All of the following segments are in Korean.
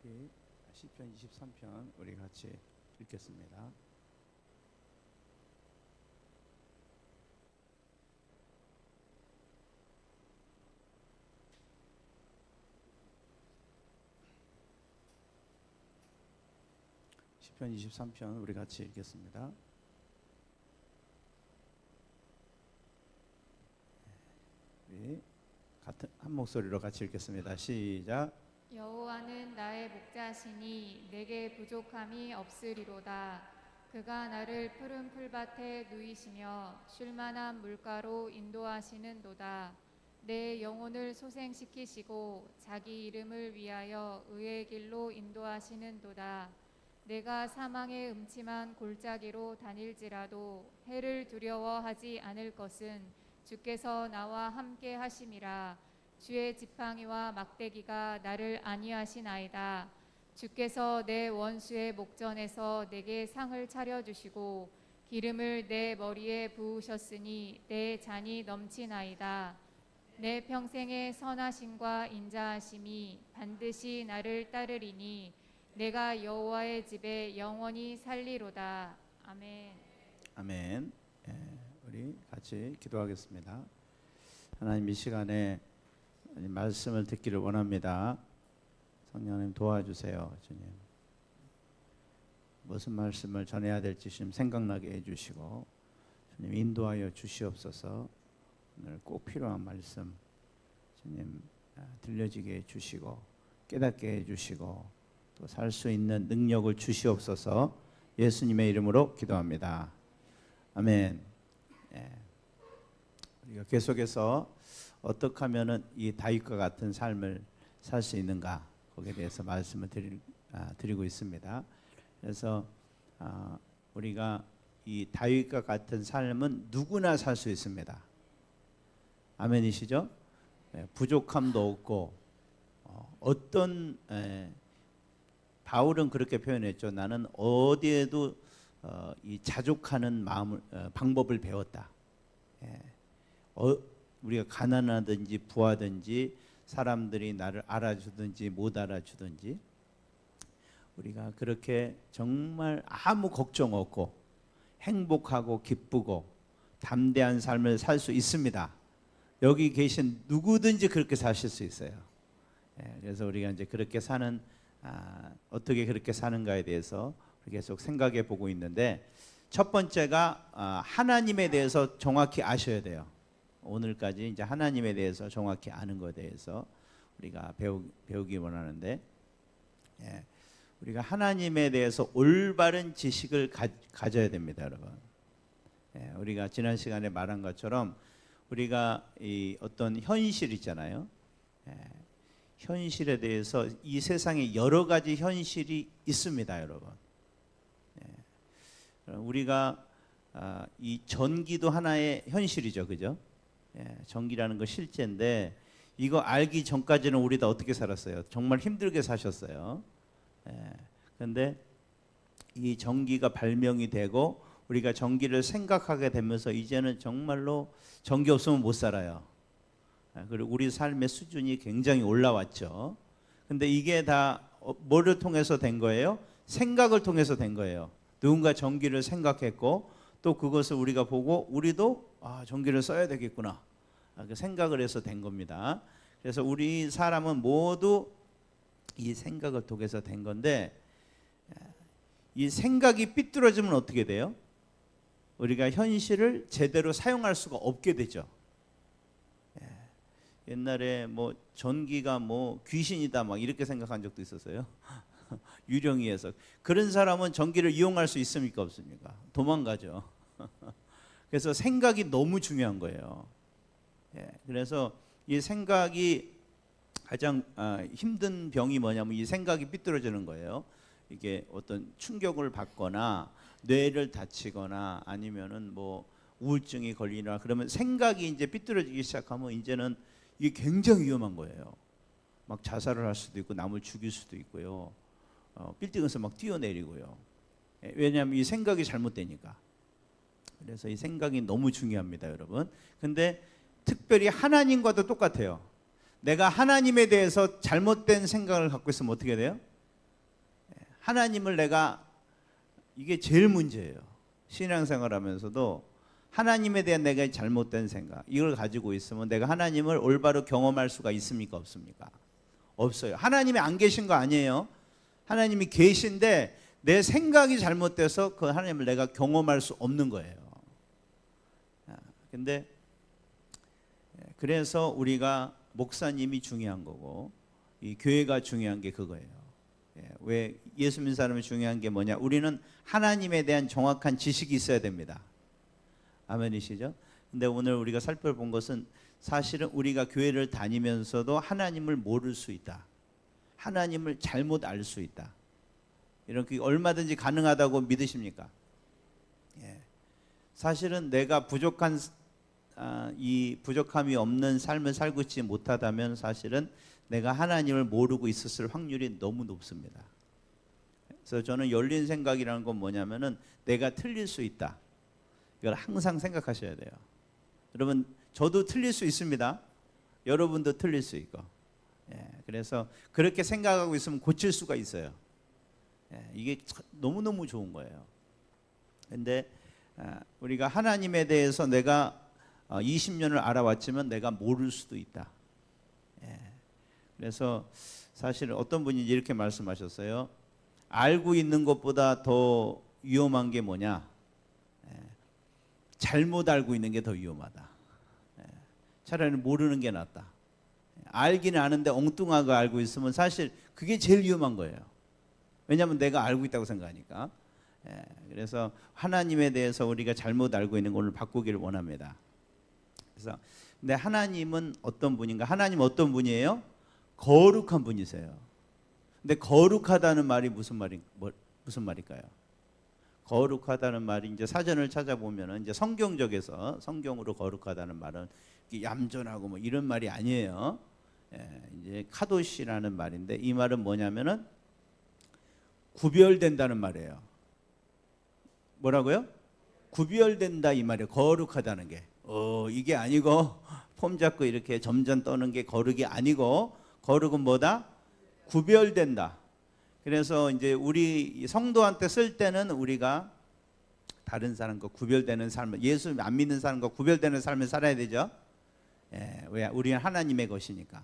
우리 시편 23편 우리 같이 읽겠습니다. 시편 23편 우리 같이 읽겠습니다. 우리 같은 한 목소리로 같이 읽겠습니다. 시작. 여호와는 나의 목자시니 내게 부족함이 없으리로다. 그가 나를 푸른 풀밭에 누이시며 쉴만한 물가로 인도하시는도다. 내 영혼을 소생시키시고 자기 이름을 위하여 의의 길로 인도하시는도다. 내가 사망의 음침한 골짜기로 다닐지라도 해를 두려워하지 않을 것은 주께서 나와 함께 하심이라. 주의 지팡이와 막대기가 나를 안위하시나이다. 주께서 내 원수의 목전에서 내게 상을 차려주시고 기름을 내 머리에 부으셨으니 내 잔이 넘치나이다. 내 평생의 선하심과 인자하심이 반드시 나를 따르리니 내가 여호와의 집에 영원히 살리로다. 아멘. 아멘. 우리 같이 기도하겠습니다. 하나님, 이 시간에 말씀을 듣기를 원합니다. 성령님 도와주세요. 주님, 무슨 말씀을 전해야 될지 주님 생각나게 해주시고 주님 인도하여 주시옵소서. 오늘 꼭 필요한 말씀 주님 들려지게 해주시고 깨닫게 해주시고 또 살 수 있는 능력을 주시옵소서. 예수님의 이름으로 기도합니다. 아멘. 우리가 계속해서 어떻게 하면은 이 다윗과 같은 삶을 살 수 있는가, 거기에 대해서 말씀을 드리고 있습니다. 그래서 우리가 이 다윗과 같은 삶은 누구나 살 수 있습니다. 아멘이시죠? 부족함도 없고 어떤 바울은 그렇게 표현했죠. 나는 어디에도 이 자족하는 방법을 배웠다. 우리가 가난하든지 부하든지 사람들이 나를 알아주든지 못 알아주든지 우리가 그렇게 정말 아무 걱정 없고 행복하고 기쁘고 담대한 삶을 살 수 있습니다. 여기 계신 누구든지 그렇게 사실 수 있어요. 그래서 우리가 이제 그렇게 사는 어떻게 그렇게 사는가에 대해서 계속 생각해 보고 있는데, 첫 번째가 하나님에 대해서 정확히 아셔야 돼요. 오늘까지 이제 하나님에 대해서 정확히 아는 것에 대해서 우리가 배우기 원하는데, 우리가 하나님에 대해서 올바른 지식을 가져야 됩니다, 여러분. 우리가 지난 시간에 말한 것처럼 우리가 이 어떤 현실 있잖아요. 현실에 대해서 이 세상에 여러 가지 현실이 있습니다, 여러분. 우리가 이 전기도 하나의 현실이죠, 그죠? 전기라는 거 실제인데 이거 알기 전까지는 우리 다 어떻게 살았어요? 정말 힘들게 사셨어요. 그런데 이 전기가 발명이 되고 우리가 전기를 생각하게 되면서 이제는 정말로 전기 없으면 못 살아요. 그리고 우리 삶의 수준이 굉장히 올라왔죠. 근데 이게 다 뭐를 통해서 된 거예요? 생각을 통해서 된 거예요. 누군가 전기를 생각했고 또 그것을 우리가 보고 우리도 전기를 써야 되겠구나, 그 생각을 해서 된 겁니다. 그래서 우리 사람은 모두 이 생각을 통해서 된 건데, 이 생각이 삐뚤어지면 어떻게 돼요? 우리가 현실을 제대로 사용할 수가 없게 되죠. 옛날에 뭐 전기가 뭐 귀신이다 막 이렇게 생각한 적도 있었어요. 유령이에서. 그런 사람은 전기를 이용할 수 있습니까, 없습니까? 도망가죠. 그래서 생각이 너무 중요한 거예요. 그래서 이 생각이 가장 힘든 병이 뭐냐면 이 생각이 삐뚤어지는 거예요. 이게 어떤 충격을 받거나 뇌를 다치거나 아니면은 뭐 우울증이 걸리나 그러면 생각이 이제 삐뚤어지기 시작하면 이제는 이게 굉장히 위험한 거예요. 막 자살을 할 수도 있고 남을 죽일 수도 있고요. 빌딩에서 막 뛰어내리고요. 왜냐하면 이 생각이 잘못되니까. 그래서 이 생각이 너무 중요합니다, 여러분. 근데 특별히 하나님과도 똑같아요. 내가 하나님에 대해서 잘못된 생각을 갖고 있으면 어떻게 돼요? 하나님을 내가 이게 제일 문제예요. 신앙생활하면서도 하나님에 대한 내가 잘못된 생각 이걸 가지고 있으면 내가 하나님을 올바로 경험할 수가 있습니까 없습니까? 없어요. 하나님이 안 계신 거 아니에요. 하나님이 계신데 내 생각이 잘못돼서 그 하나님을 내가 경험할 수 없는 거예요. 근데 그래서 우리가 목사님이 중요한 거고 이 교회가 중요한 게 그거예요. 왜 예수 믿는 사람이 중요한 게 뭐냐? 우리는 하나님에 대한 정확한 지식이 있어야 됩니다. 아멘이시죠? 근데 오늘 우리가 살펴본 것은 사실은 우리가 교회를 다니면서도 하나님을 모를 수 있다. 하나님을 잘못 알 수 있다. 이렇게 얼마든지 가능하다고 믿으십니까? 사실은 내가 부족한 이 부족함이 없는 삶을 살고 있지 못하다면 사실은 내가 하나님을 모르고 있었을 확률이 너무 높습니다. 그래서 저는 열린 생각이라는 건 뭐냐면은 내가 틀릴 수 있다. 이걸 항상 생각하셔야 돼요. 여러분 저도 틀릴 수 있습니다. 여러분도 틀릴 수 있고. 그래서 그렇게 생각하고 있으면 고칠 수가 있어요. 이게 너무너무 좋은 거예요. 근데 우리가 하나님에 대해서 내가 20년을 알아왔지만 내가 모를 수도 있다. 그래서 사실 어떤 분이 이렇게 말씀하셨어요. 알고 있는 것보다 더 위험한 게 뭐냐? 잘못 알고 있는 게 더 위험하다. 차라리 모르는 게 낫다. 알기는 아는데 엉뚱하게 알고 있으면 사실 그게 제일 위험한 거예요. 왜냐하면 내가 알고 있다고 생각하니까. 그래서 하나님에 대해서 우리가 잘못 알고 있는 걸 오늘 바꾸기를 원합니다. 그래서 근데 하나님은 어떤 분인가? 하나님 어떤 분이에요? 거룩한 분이세요. 근데 거룩하다는 말이 무슨 말일까요? 거룩하다는 말이 이제 사전을 찾아보면은 이제 성경적에서 성경으로 거룩하다는 말은 얌전하고 뭐 이런 말이 아니에요. 이제 카도시라는 말인데 이 말은 뭐냐면은 구별된다는 말이에요. 뭐라고요? 구별된다 이 말이에요. 거룩하다는 게. 이게 아니고 폼 잡고 이렇게 점점 떠는 게 거룩이 아니고 거룩은 뭐다? 구별된다. 그래서 이제 우리 성도한테 쓸 때는 우리가 다른 사람과 구별되는 삶을 예수 안 믿는 사람과 구별되는 삶을 살아야 되죠. 왜? 우리는 하나님의 것이니까.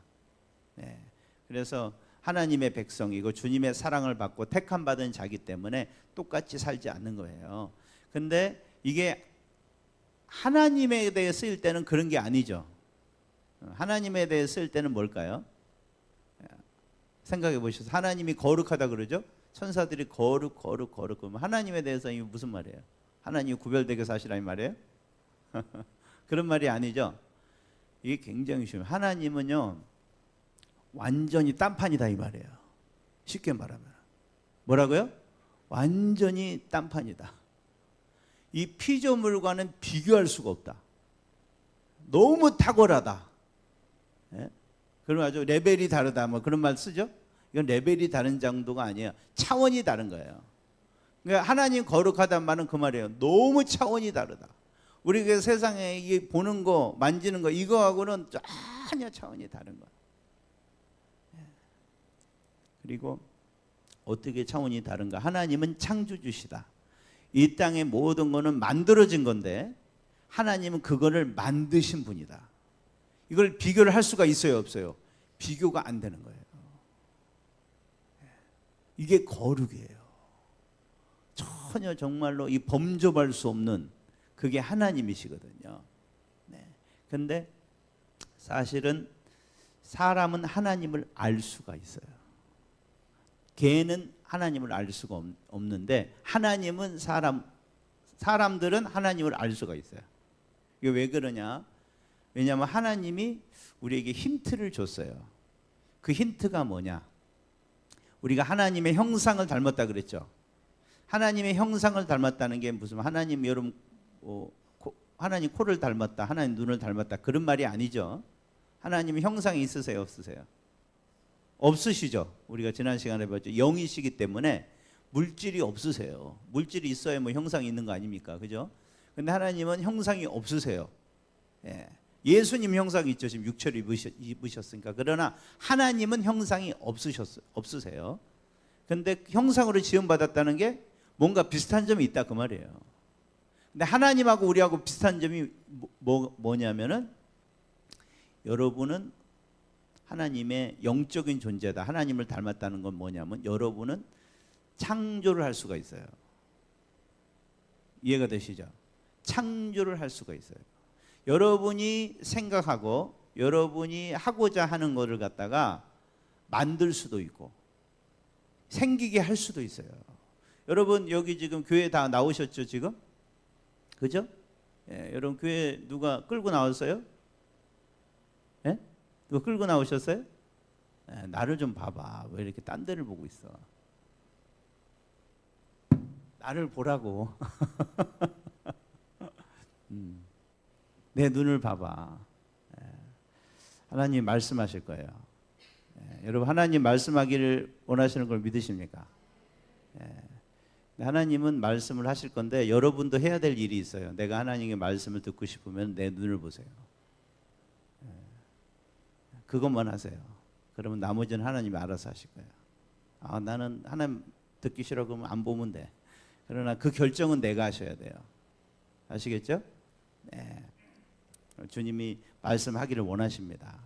그래서 하나님의 백성이고 주님의 사랑을 받고 택함 받은 자기 때문에 똑같이 살지 않는 거예요. 근데 이게 하나님에 대해 쓰일 때는 그런 게 아니죠. 하나님에 대해 쓸 때는 뭘까요? 생각해 보셔서 하나님이 거룩하다 그러죠? 천사들이 거룩 그러면 하나님에 대해서 이게 무슨 말이에요? 하나님이 구별되게 사시라 이 말이에요? 그런 말이 아니죠. 이게 굉장히 쉬워요. 하나님은요 완전히 딴판이다 이 말이에요. 쉽게 말하면 뭐라고요? 완전히 딴판이다. 이 피조물과는 비교할 수가 없다. 너무 탁월하다. 그럼 아주 레벨이 다르다 뭐 그런 말 쓰죠? 이건 레벨이 다른 정도가 아니에요. 차원이 다른 거예요. 그러니까 하나님 거룩하다는 말은 그 말이에요. 너무 차원이 다르다. 우리가 세상에 이 보는 거, 만지는 거 이거하고는 전혀 차원이 다른 거예요. 그리고 어떻게 차원이 다른가? 하나님은 창조주시다. 이 땅의 모든 거는 만들어진 건데 하나님은 그거를 만드신 분이다. 이걸 비교를 할 수가 있어요, 없어요? 비교가 안 되는 거예요. 이게 거룩이에요. 전혀 정말로 이 범접할 수 없는 그게 하나님이시거든요. 근데 사실은 사람은 하나님을 알 수가 있어요. 개는 하나님을 알 수가 없는데 하나님은 사람들은 하나님을 알 수가 있어요. 이게 왜 그러냐? 왜냐하면 하나님이 우리에게 힌트를 줬어요. 그 힌트가 뭐냐? 우리가 하나님의 형상을 닮았다 그랬죠. 하나님의 형상을 닮았다는 게 무슨 하나님 여러분 하나님 코를 닮았다, 하나님 눈을 닮았다 그런 말이 아니죠. 하나님의 형상이 있으세요, 없으세요? 없으시죠. 우리가 지난 시간에 봤죠. 영이시기 때문에 물질이 없으세요. 물질이 있어야 뭐 형상이 있는 거 아닙니까, 그죠? 근데 하나님은 형상이 없으세요. 예수님 형상이 있죠. 지금 육체를 입으셨으니까. 그러나 하나님은 형상이 없으세요. 근데 형상으로 지음받았다는 게 뭔가 비슷한 점이 있다 그 말이에요. 근데 하나님하고 우리하고 비슷한 점이 뭐냐면은 여러분은 하나님의 영적인 존재다. 하나님을 닮았다는 건 뭐냐면 여러분은 창조를 할 수가 있어요. 이해가 되시죠? 창조를 할 수가 있어요. 여러분이 생각하고 여러분이 하고자 하는 것을 갖다가 만들 수도 있고 생기게 할 수도 있어요. 여러분 여기 지금 교회 다 나오셨죠 지금? 그죠? 예, 여러분 교회 누가 끌고 나왔어요? 예? 누가 끌고 나오셨어요? 예, 나를 좀 봐봐. 왜 이렇게 딴 데를 보고 있어? 나를 보라고. 내 눈을 봐봐. 예. 하나님 말씀하실 거예요. 예, 여러분 하나님 말씀하기를 원하시는 걸 믿으십니까? 예. 하나님은 말씀을 하실 건데 여러분도 해야 될 일이 있어요. 내가 하나님의 말씀을 듣고 싶으면 내 눈을 보세요. 예. 그것만 하세요. 그러면 나머지는 하나님이 알아서 하실 거예요. 아, 나는 하나님 듣기 싫어 그러면 안 보면 돼. 그러나 그 결정은 내가 하셔야 돼요. 아시겠죠? 네. 주님이 말씀하기를 원하십니다.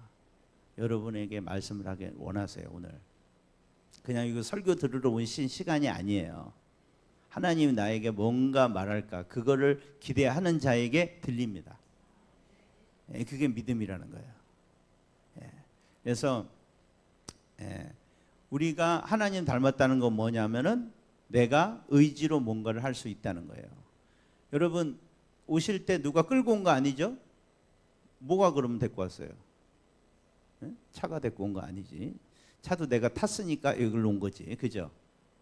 여러분에게 말씀을 하길 원하세요. 오늘 그냥 이거 설교 들으러 오신 시간이 아니에요. 하나님이 나에게 뭔가 말할까 그거를 기대하는 자에게 들립니다. 예, 그게 믿음이라는 거예요. 예, 그래서 우리가 하나님 닮았다는 건 뭐냐면은 내가 의지로 뭔가를 할 수 있다는 거예요. 여러분 오실 때 누가 끌고 온 거 아니죠? 뭐가 그러면 데리고 왔어요? 예? 차가 데리고 온 거 아니지. 차도 내가 탔으니까 이걸 놓은 거지. 그죠?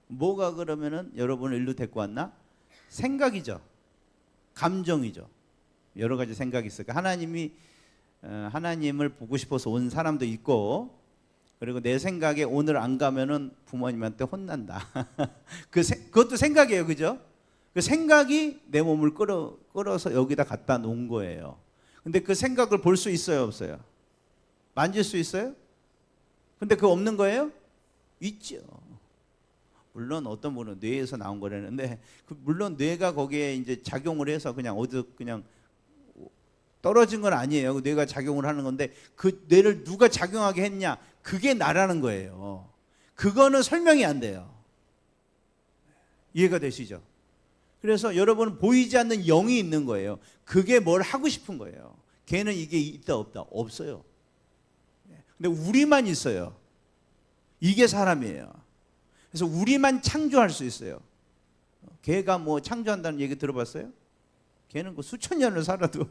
뭐가 그러면은 여러분을 일로 데리고 왔나? 생각이죠. 감정이죠. 여러 가지 생각이 있을까. 하나님을 보고 싶어서 온 사람도 있고, 그리고 내 생각에 오늘 안 가면은 부모님한테 혼난다. 그것도 생각이에요, 그죠? 그 생각이 내 몸을 끌어서 여기다 갖다 놓은 거예요. 근데 그 생각을 볼 수 있어요, 없어요? 만질 수 있어요? 근데 그거 없는 거예요? 있죠. 물론 어떤 분은 뇌에서 나온 거라는데, 물론 뇌가 거기에 이제 작용을 해서 그냥 어디서 그냥 떨어진 건 아니에요. 뇌가 작용을 하는 건데 그 뇌를 누가 작용하게 했냐? 그게 나라는 거예요. 그거는 설명이 안 돼요. 이해가 되시죠? 그래서 여러분은 보이지 않는 영이 있는 거예요. 그게 뭘 하고 싶은 거예요. 걔는 이게 있다 없다? 없어요. 근데 우리만 있어요. 이게 사람이에요. 그래서 우리만 창조할 수 있어요. 걔가 뭐 창조한다는 얘기 들어봤어요? 걔는 그 수천 년을 살아도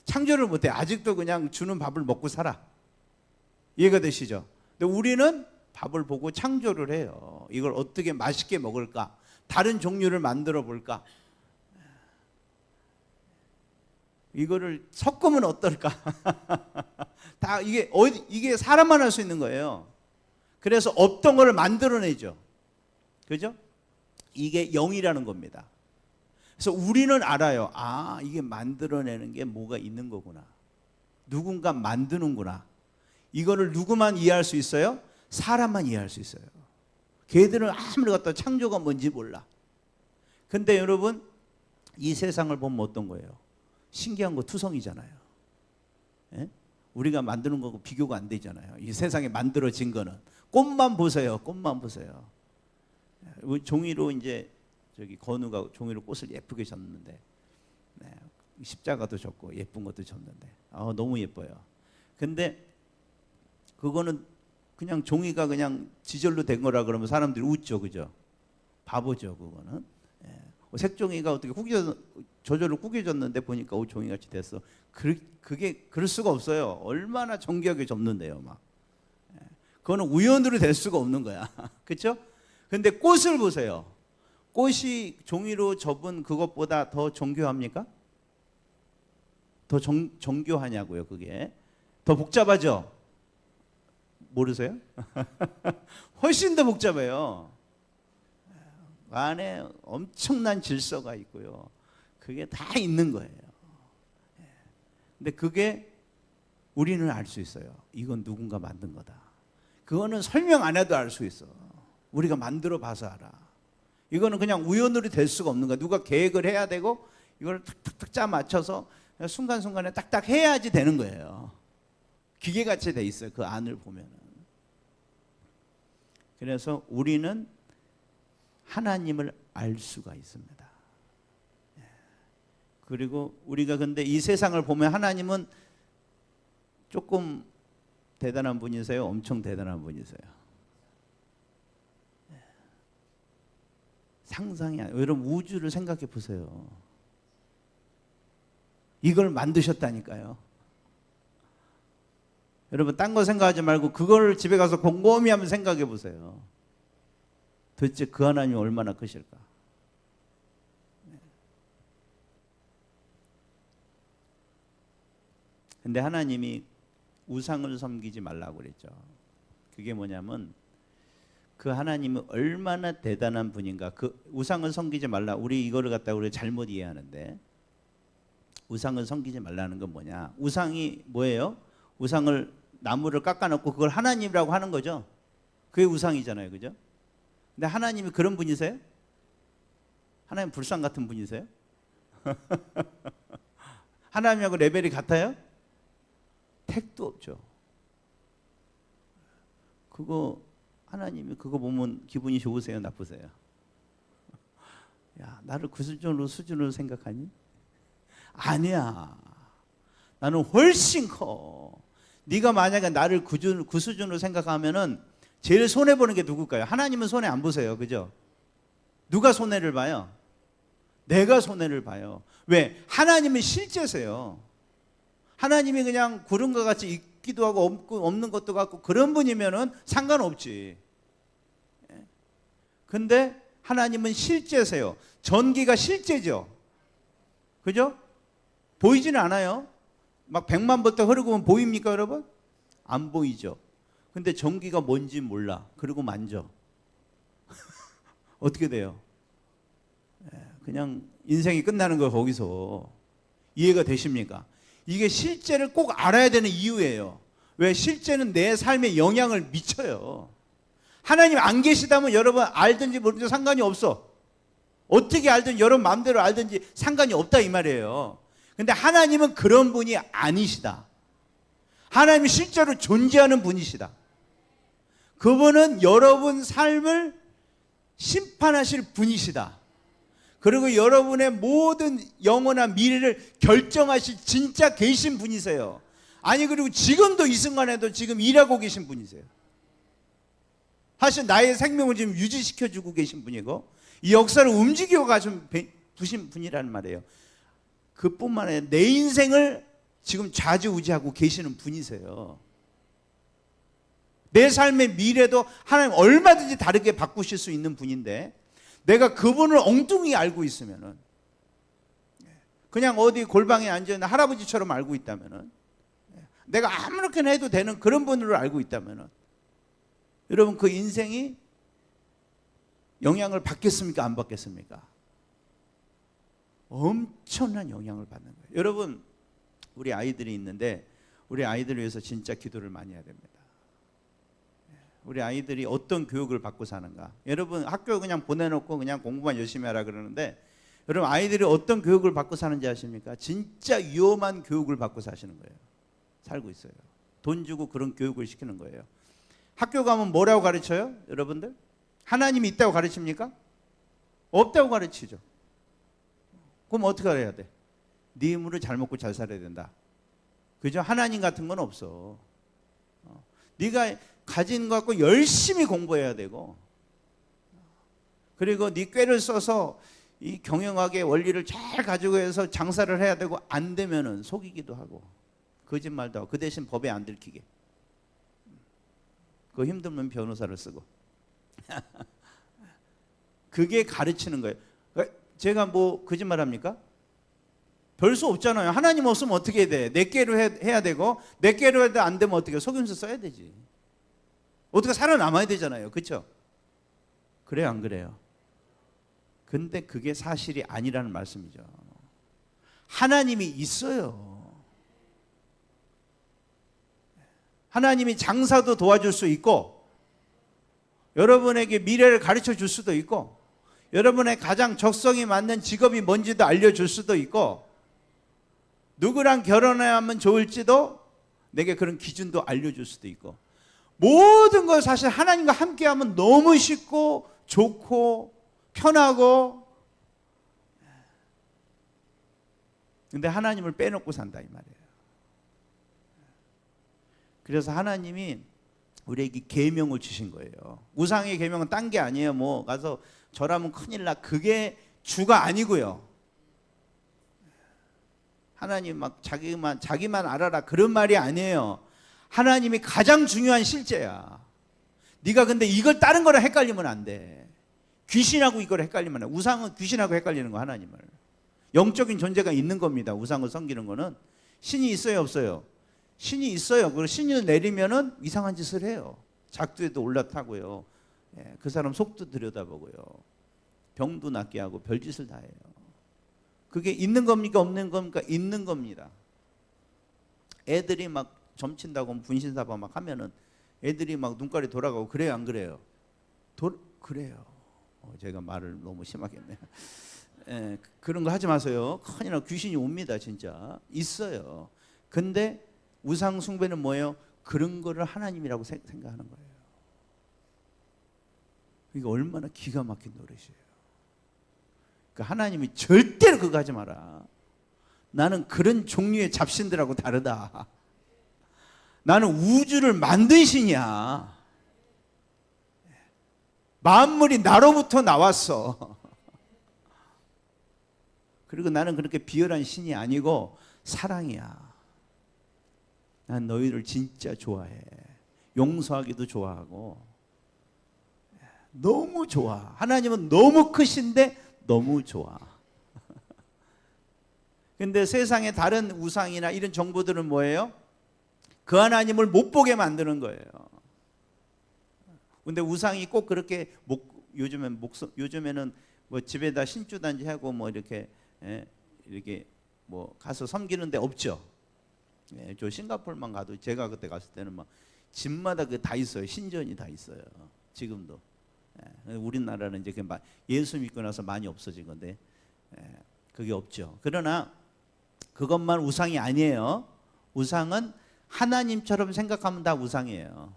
창조를 못해. 아직도 그냥 주는 밥을 먹고 살아. 이해가 되시죠? 근데 우리는 밥을 보고 창조를 해요. 이걸 어떻게 맛있게 먹을까? 다른 종류를 만들어 볼까? 이거를 섞으면 어떨까? 다 이게 사람만 할 수 있는 거예요. 그래서 없던 걸 만들어내죠. 그죠? 이게 영이라는 겁니다. 그래서 우리는 알아요. 아, 이게 만들어내는 게 뭐가 있는 거구나. 누군가 만드는구나. 이거를 누구만 이해할 수 있어요? 사람만 이해할 수 있어요. 걔들은 아무리 갖다 창조가 뭔지 몰라. 근데 여러분 이 세상을 보면 어떤 거예요? 신기한 거 투성이잖아요. 예? 우리가 만드는 거고 비교가 안 되잖아요. 이 세상에 만들어진 거는 꽃만 보세요. 꽃만 보세요. 종이로 이제 저기 건우가 종이로 꽃을 예쁘게 졌는데, 네, 십자가도 졌고 예쁜 것도 졌는데, 너무 예뻐요. 근데 그거는 그냥 종이가 그냥 지절로 된 거라 그러면 사람들이 웃죠, 그죠? 바보죠, 그거는. 예. 색종이가 어떻게 저절로 구겨졌는데 보니까 종이 같이 됐어. 그게 그럴 수가 없어요. 얼마나 정교하게 접는데요, 막. 예. 그거는 우연으로 될 수가 없는 거야, 그렇죠? 근데 꽃을 보세요. 꽃이 종이로 접은 그것보다 더 정교합니까? 더 정교하냐고요, 그게. 더 복잡하죠? 모르세요? 훨씬 더 복잡해요. 안에 엄청난 질서가 있고요. 그게 다 있는 거예요. 근데 그게 우리는 알 수 있어요. 이건 누군가 만든 거다. 그거는 설명 안 해도 알 수 있어. 우리가 만들어 봐서 알아. 이거는 그냥 우연으로 될 수가 없는 거야. 누가 계획을 해야 되고 이걸 탁탁탁 짜 맞춰서 순간순간에 딱딱 해야지 되는 거예요. 기계같이 돼 있어요. 그 안을 보면은. 그래서 우리는 하나님을 알 수가 있습니다. 그리고 우리가 근데 이 세상을 보면 하나님은 조금 대단한 분이세요? 엄청 대단한 분이세요? 상상이 안 돼요. 여러분 우주를 생각해 보세요. 이걸 만드셨다니까요. 여러분 딴 거 생각하지 말고 그걸 집에 가서 곰곰이 한번 생각해 보세요. 도대체 그 하나님이 얼마나 크실까? 근데 하나님이 우상을 섬기지 말라고 그랬죠. 그게 뭐냐면 그 하나님이 얼마나 대단한 분인가. 그 우상을 섬기지 말라. 우리 이거를 갖다가 우리 잘못 이해하는데 우상을 섬기지 말라는 건 뭐냐? 우상이 뭐예요? 우상을 나무를 깎아놓고 그걸 하나님이라고 하는 거죠. 그게 우상이잖아요, 그죠? 근데 하나님이 그런 분이세요? 하나님 불상 같은 분이세요? 하나님하고 레벨이 같아요? 택도 없죠. 그거 하나님이 그거 보면 기분이 좋으세요, 나쁘세요? 야, 나를 그 수준으로 생각하니? 아니야. 나는 훨씬 커. 네가 만약에 나를 그 수준으로 생각하면은 제일 손해 보는 게 누굴까요? 하나님은 손해 안 보세요, 그죠? 누가 손해를 봐요? 내가 손해를 봐요. 왜? 하나님은 실제세요. 하나님이 그냥 구름과 같이 있기도 하고 없는 것도 같고 그런 분이면은 상관없지. 근데 하나님은 실제세요. 전기가 실제죠. 그죠? 보이지는 않아요. 막 100만부터 흐르고 보입니까, 여러분? 안 보이죠. 근데 전기가 뭔지 몰라. 그리고 만져. 어떻게 돼요? 그냥 인생이 끝나는 거 거기서. 이해가 되십니까? 이게 실제를 꼭 알아야 되는 이유예요. 왜? 실제는 내 삶에 영향을 미쳐요. 하나님 안 계시다면 여러분 알든지 모르든지 상관이 없어. 어떻게 알든 여러분 마음대로 알든지 상관이 없다 이 말이에요. 근데 하나님은 그런 분이 아니시다. 하나님이 실제로 존재하는 분이시다. 그분은 여러분 삶을 심판하실 분이시다. 그리고 여러분의 모든 영원한 미래를 결정하실 진짜 계신 분이세요. 아니 그리고 지금도 이 순간에도 지금 일하고 계신 분이세요. 사실 나의 생명을 지금 유지시켜주고 계신 분이고 이 역사를 움직여 가신 분이라는 말이에요. 그뿐만 아니라 내 인생을 지금 좌지우지하고 계시는 분이세요. 내 삶의 미래도 하나님 얼마든지 다르게 바꾸실 수 있는 분인데 내가 그분을 엉뚱히 알고 있으면은 그냥 어디 골방에 앉아있는 할아버지처럼 알고 있다면은 내가 아무렇게나 해도 되는 그런 분으로 알고 있다면은 여러분 그 인생이 영향을 받겠습니까? 안 받겠습니까? 엄청난 영향을 받는 거예요. 여러분 우리 아이들이 있는데 우리 아이들을 위해서 진짜 기도를 많이 해야 됩니다. 우리 아이들이 어떤 교육을 받고 사는가. 여러분 학교 그냥 보내놓고 그냥 공부만 열심히 하라 그러는데 여러분 아이들이 어떤 교육을 받고 사는지 아십니까? 진짜 위험한 교육을 받고 사시는 거예요. 살고 있어요. 돈 주고 그런 교육을 시키는 거예요. 학교 가면 뭐라고 가르쳐요? 여러분들? 하나님이 있다고 가르칩니까? 없다고 가르치죠. 그럼 어떻게 해야 돼? 네 힘으로 잘 먹고 잘 살아야 된다. 그죠? 하나님 같은 건 없어. 네가 가진 것 갖고 열심히 공부해야 되고 그리고 네 꾀를 써서 이 경영학의 원리를 잘 가지고 해서 장사를 해야 되고 안 되면은 속이기도 하고 거짓말도 하고 그 대신 법에 안 들키게 그거 힘들면 변호사를 쓰고 그게 가르치는 거예요. 제가 뭐 거짓말합니까? 별 수 없잖아요. 하나님 없으면 어떻게 해야 돼? 내 꾀로 해야 되고 내 꾀로 해도 안 되면 어떻게 속임수 써야 되지. 어떻게 살아남아야 되잖아요. 그렇죠? 그래요 안 그래요? 근데 그게 사실이 아니라는 말씀이죠. 하나님이 있어요. 하나님이 장사도 도와줄 수 있고 여러분에게 미래를 가르쳐 줄 수도 있고, 여러분의 가장 적성이 맞는 직업이 뭔지도 알려줄 수도 있고, 누구랑 결혼하면 좋을지도 내게 그런 기준도 알려줄 수도 있고, 모든 걸 사실 하나님과 함께하면 너무 쉽고 좋고 편하고, 근데 하나님을 빼놓고 산다 이 말이에요. 그래서 하나님이 우리에게 계명을 주신 거예요. 우상의 계명은 딴 게 아니에요. 뭐 가서 절하면 큰일 나, 그게 주가 아니고요. 하나님 막 자기만 알아라 그런 말이 아니에요. 하나님이 가장 중요한 실제야. 네가 근데 이걸 다른 거랑 헷갈리면 안 돼. 귀신하고 이걸 헷갈리면 안 돼. 우상은 귀신하고 헷갈리는 거, 하나님을. 영적인 존재가 있는 겁니다. 우상을 섬기는 거는. 신이 있어요, 없어요? 신이 있어요. 그리고 신을 내리면은 이상한 짓을 해요. 작두에도 올라타고요. 그 사람 속도 들여다보고요. 병도 낫게 하고 별짓을 다 해요. 그게 있는 겁니까, 없는 겁니까? 있는 겁니다. 애들이 막 점친다고 분신사바 막 하면은 애들이 막 눈깔이 돌아가고 그래요, 안 그래요? 그래요. 제가 말을 너무 심하게 했네요. 그런 거 하지 마세요. 큰일 나, 귀신이 옵니다, 진짜. 있어요. 근데 우상 숭배는 뭐예요? 그런 거를 하나님이라고 생각하는 거예요. 이게 얼마나 기가 막힌 노릇이에요. 그러니까 하나님이 절대로 그거 하지 마라. 나는 그런 종류의 잡신들하고 다르다. 나는 우주를 만든 신이야. 만물이 나로부터 나왔어. 그리고 나는 그렇게 비열한 신이 아니고 사랑이야. 난 너희를 진짜 좋아해. 용서하기도 좋아하고. 너무 좋아. 하나님은 너무 크신데 너무 좋아. 근데 세상의 다른 우상이나 이런 정보들은 뭐예요? 그 하나님을 못 보게 만드는 거예요. 근데 우상이 꼭 그렇게 요즘에는 뭐 집에다 신주단지 하고 뭐 이렇게 뭐 가서 섬기는 데 없죠. 저 싱가포르만 가도 제가 그때 갔을 때는 막 집마다 그 다 있어요. 신전이 다 있어요. 지금도. 우리나라는 이제 예수 믿고 나서 많이 없어진 건데 그게 없죠. 그러나 그것만 우상이 아니에요. 우상은 하나님처럼 생각하면 다 우상이에요.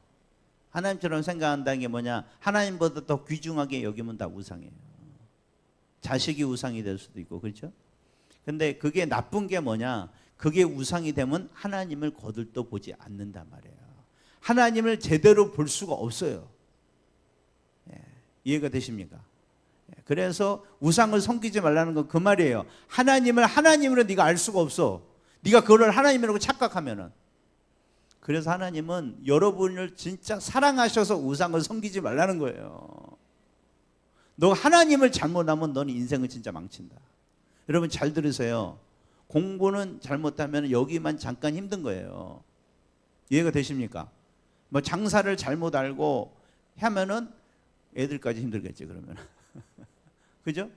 하나님처럼 생각한다는 게 뭐냐? 하나님보다 더 귀중하게 여기면 다 우상이에요. 자식이 우상이 될 수도 있고, 그렇죠? 근데 그게 나쁜 게 뭐냐? 그게 우상이 되면 하나님을 거들떠 보지 않는단 말이에요. 하나님을 제대로 볼 수가 없어요. 이해가 되십니까? 그래서 우상을 섬기지 말라는 건 그 말이에요. 하나님을 하나님으로 네가 알 수가 없어. 네가 그걸 하나님이라고 착각하면은. 그래서 하나님은 여러분을 진짜 사랑하셔서 우상을 섬기지 말라는 거예요. 너 하나님을 잘못하면 너는 인생을 진짜 망친다. 여러분 잘 들으세요. 공부는 잘못하면 여기만 잠깐 힘든 거예요. 이해가 되십니까? 뭐 장사를 잘못 알고 하면은 애들까지 힘들겠지, 그러면. 그죠?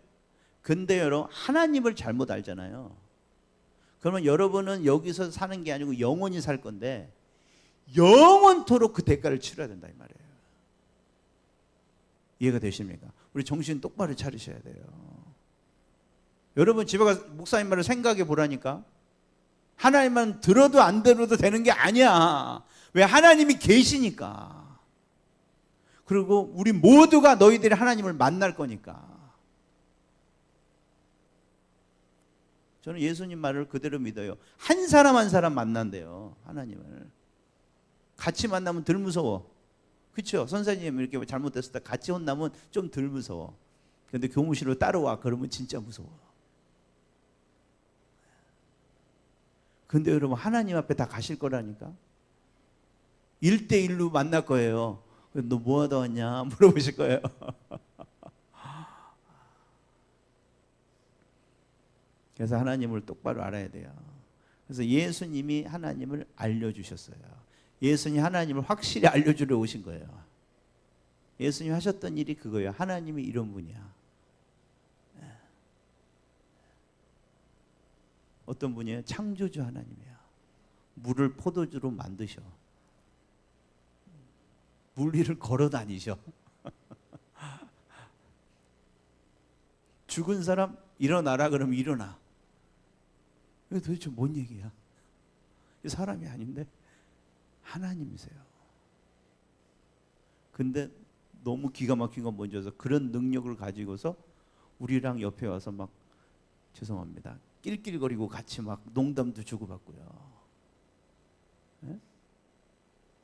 근데 여러분 하나님을 잘못 알잖아요. 그러면 여러분은 여기서 사는 게 아니고 영원히 살 건데 영원토록 그 대가를 치러야 된다 이 말이에요. 이해가 되십니까? 우리 정신 똑바로 차리셔야 돼요. 여러분 집에 가서 목사님 말을 생각해 보라니까. 하나님만 들어도 안 들어도 되는 게 아니야. 왜? 하나님이 계시니까. 그리고 우리 모두가 너희들이 하나님을 만날 거니까. 저는 예수님 말을 그대로 믿어요. 한 사람 한 사람 만난대요, 하나님을. 같이 만나면 덜 무서워. 그렇죠? 선생님 이렇게 잘못됐을 때 같이 혼나면 좀 덜 무서워. 그런데 교무실로 따라와 그러면 진짜 무서워. 근데 여러분 하나님 앞에 다 가실 거라니까. 1대1로 만날 거예요. 너 뭐 하다 왔냐 물어보실 거예요. 그래서 하나님을 똑바로 알아야 돼요. 그래서 예수님이 하나님을 알려주셨어요. 예수님 하나님을 확실히 알려주려 오신 거예요. 예수님 하셨던 일이 그거예요. 하나님이 이런 분이야. 어떤 분이에요? 창조주 하나님이야. 물을 포도주로 만드셔. 물 위를 걸어 다니셔. 죽은 사람 일어나라 그러면 일어나. 이게 도대체 뭔 얘기야? 이 사람이 아닌데 하나님이세요. 근데 너무 기가 막힌 건 뭔지 알아서 그런 능력을 가지고서 우리랑 옆에 와서 막 죄송합니다. 낄낄거리고 같이 막 농담도 주고받고요. 예?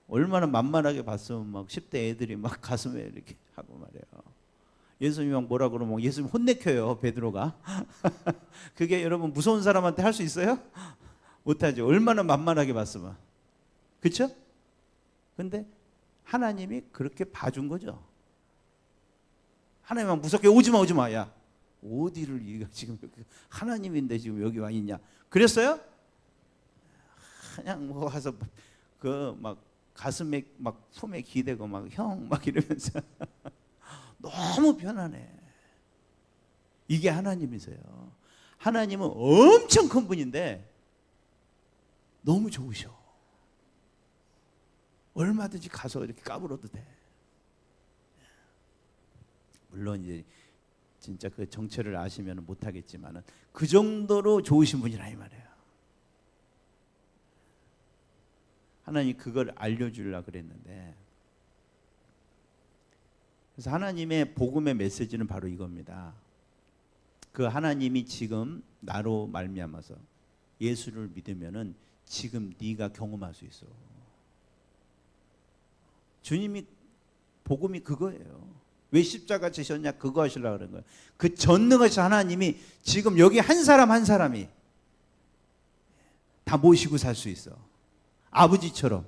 얼마나 만만하게 봤으면 막 10대 애들이 막 가슴에 이렇게 하고 말이에요. 예수님이 막 뭐라 그러면 예수님 혼내켜요, 베드로가. 그게 여러분 무서운 사람한테 할 수 있어요? 못하죠. 얼마나 만만하게 봤으면. 그렇죠? 근데 하나님이 그렇게 봐준 거죠. 하나님만 무섭게 오지 마. 야, 어디를 네가 지금 하나님인데 지금 여기 와 있냐? 그랬어요? 그냥 뭐 와서 그 막 가슴에 막 품에 기대고 막 형 막 이러면서 너무 편안해. 이게 하나님이세요. 하나님은 엄청 큰 분인데 너무 좋으셔. 얼마든지 가서 이렇게 까불어도 돼. 물론 이제 진짜 그 정체를 아시면 못하겠지만은 그 정도로 좋으신 분이라 이 말이에요. 하나님 그걸 알려주려고 그랬는데, 그래서 하나님의 복음의 메시지는 바로 이겁니다. 그 하나님이 지금 나로 말미암아서 예수를 믿으면은 지금 네가 경험할 수 있어. 주님이 복음이 그거예요. 왜 십자가 지셨냐? 그거 하시려고 그런 거예요. 그 전능하신 하나님이 지금 여기 한 사람 한 사람이 다 모시고 살 수 있어. 아버지처럼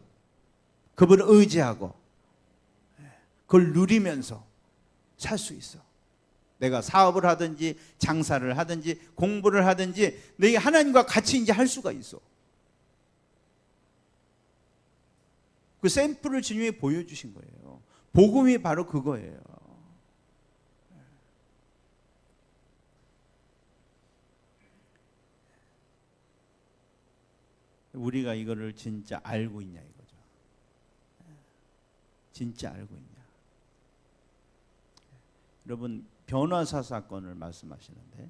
그분을 의지하고 그걸 누리면서 살 수 있어. 내가 사업을 하든지 장사를 하든지 공부를 하든지 내가 하나님과 같이 이제 할 수가 있어. 그 샘플을 주님이 보여주신 거예요. 복음이 바로 그거예요. 우리가 이거를 진짜 알고 있냐 이거죠. 진짜 알고 있냐. 여러분 변화사 사건을 말씀하시는데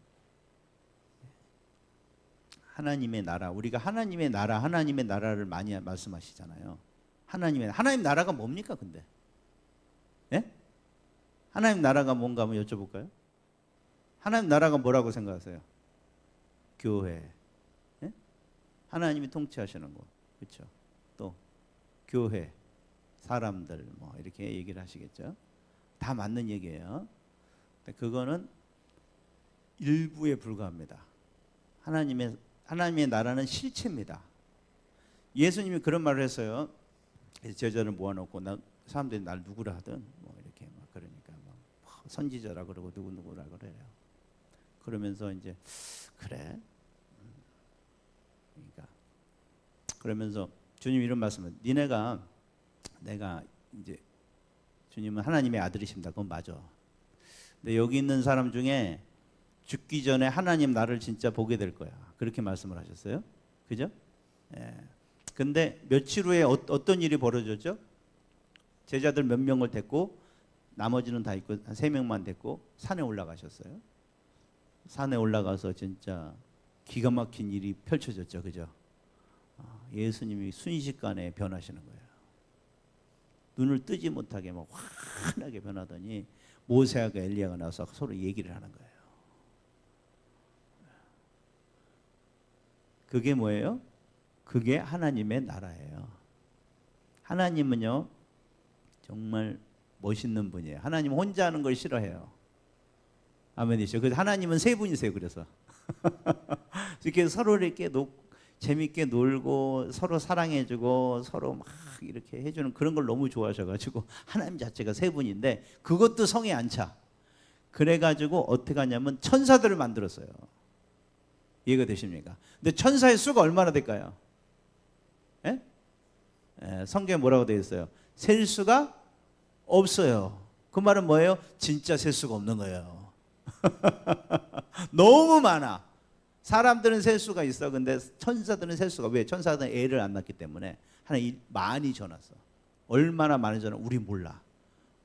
하나님의 나라, 우리가 하나님의 나라를 많이 말씀하시잖아요. 하나님 나라가 뭡니까 근데? 예? 하나님 나라가 뭔가 한번 여쭤볼까요? 하나님 나라가 뭐라고 생각하세요? 교회. 예? 하나님이 통치하시는 거. 그렇죠? 또 교회, 사람들 뭐 이렇게 얘기를 하시겠죠? 다 맞는 얘기예요. 그거는 일부에 불과합니다. 하나님의 나라는 실체입니다. 예수님이 그런 말을 했어요. 제자를 모아놓고 사람들이 날 누구라 하든 뭐 이렇게 막 그러니까 막 선지자라 그러고 누구라 그래요. 그러면서 이제 그래. 그러니까 그러면서 주님 이런 말씀을 니네가 내가 이제 주님은 하나님의 아들이십니다. 그건 맞아. 근데 여기 있는 사람 중에 죽기 전에 하나님 나를 진짜 보게 될 거야. 그렇게 말씀을 하셨어요. 그죠? 예. 근데 며칠 후에 어떤 일이 벌어졌죠? 제자들 몇 명을 데리고 나머지는 다 있고 한 3명만 데리고 산에 올라가셨어요. 산에 올라가서 진짜 기가 막힌 일이 펼쳐졌죠. 그죠? 예수님이 순식간에 변하시는 거예요. 눈을 뜨지 못하게 막 환하게 변하더니 모세하고 엘리야가 나와서 서로 얘기를 하는 거예요. 그게 뭐예요? 그게 하나님의 나라예요. 하나님은요 정말 멋있는 분이에요. 하나님 혼자 하는 걸 싫어해요. 아멘이죠. 그래서 하나님은 세 분이세요. 그래서 이렇게 서로 이렇게 재밌게 놀고 서로 사랑해주고 서로 막 이렇게 해주는 그런 걸 너무 좋아하셔가지고 하나님 자체가 세 분인데 그것도 성에 안 차. 그래가지고 어떻게 하냐면 천사들을 만들었어요. 이해가 되십니까? 근데 천사의 수가 얼마나 될까요? 예? 성경에 뭐라고 되어 있어요? 셀 수가 없어요. 그 말은 뭐예요? 진짜 셀 수가 없는 거예요. 너무 많아. 사람들은 셀 수가 있어. 근데 천사들은 셀 수가. 왜? 천사들은 애를 안 낳기 때문에 하나님 많이 줘놨어. 얼마나 많이 줘놨어 우리 몰라.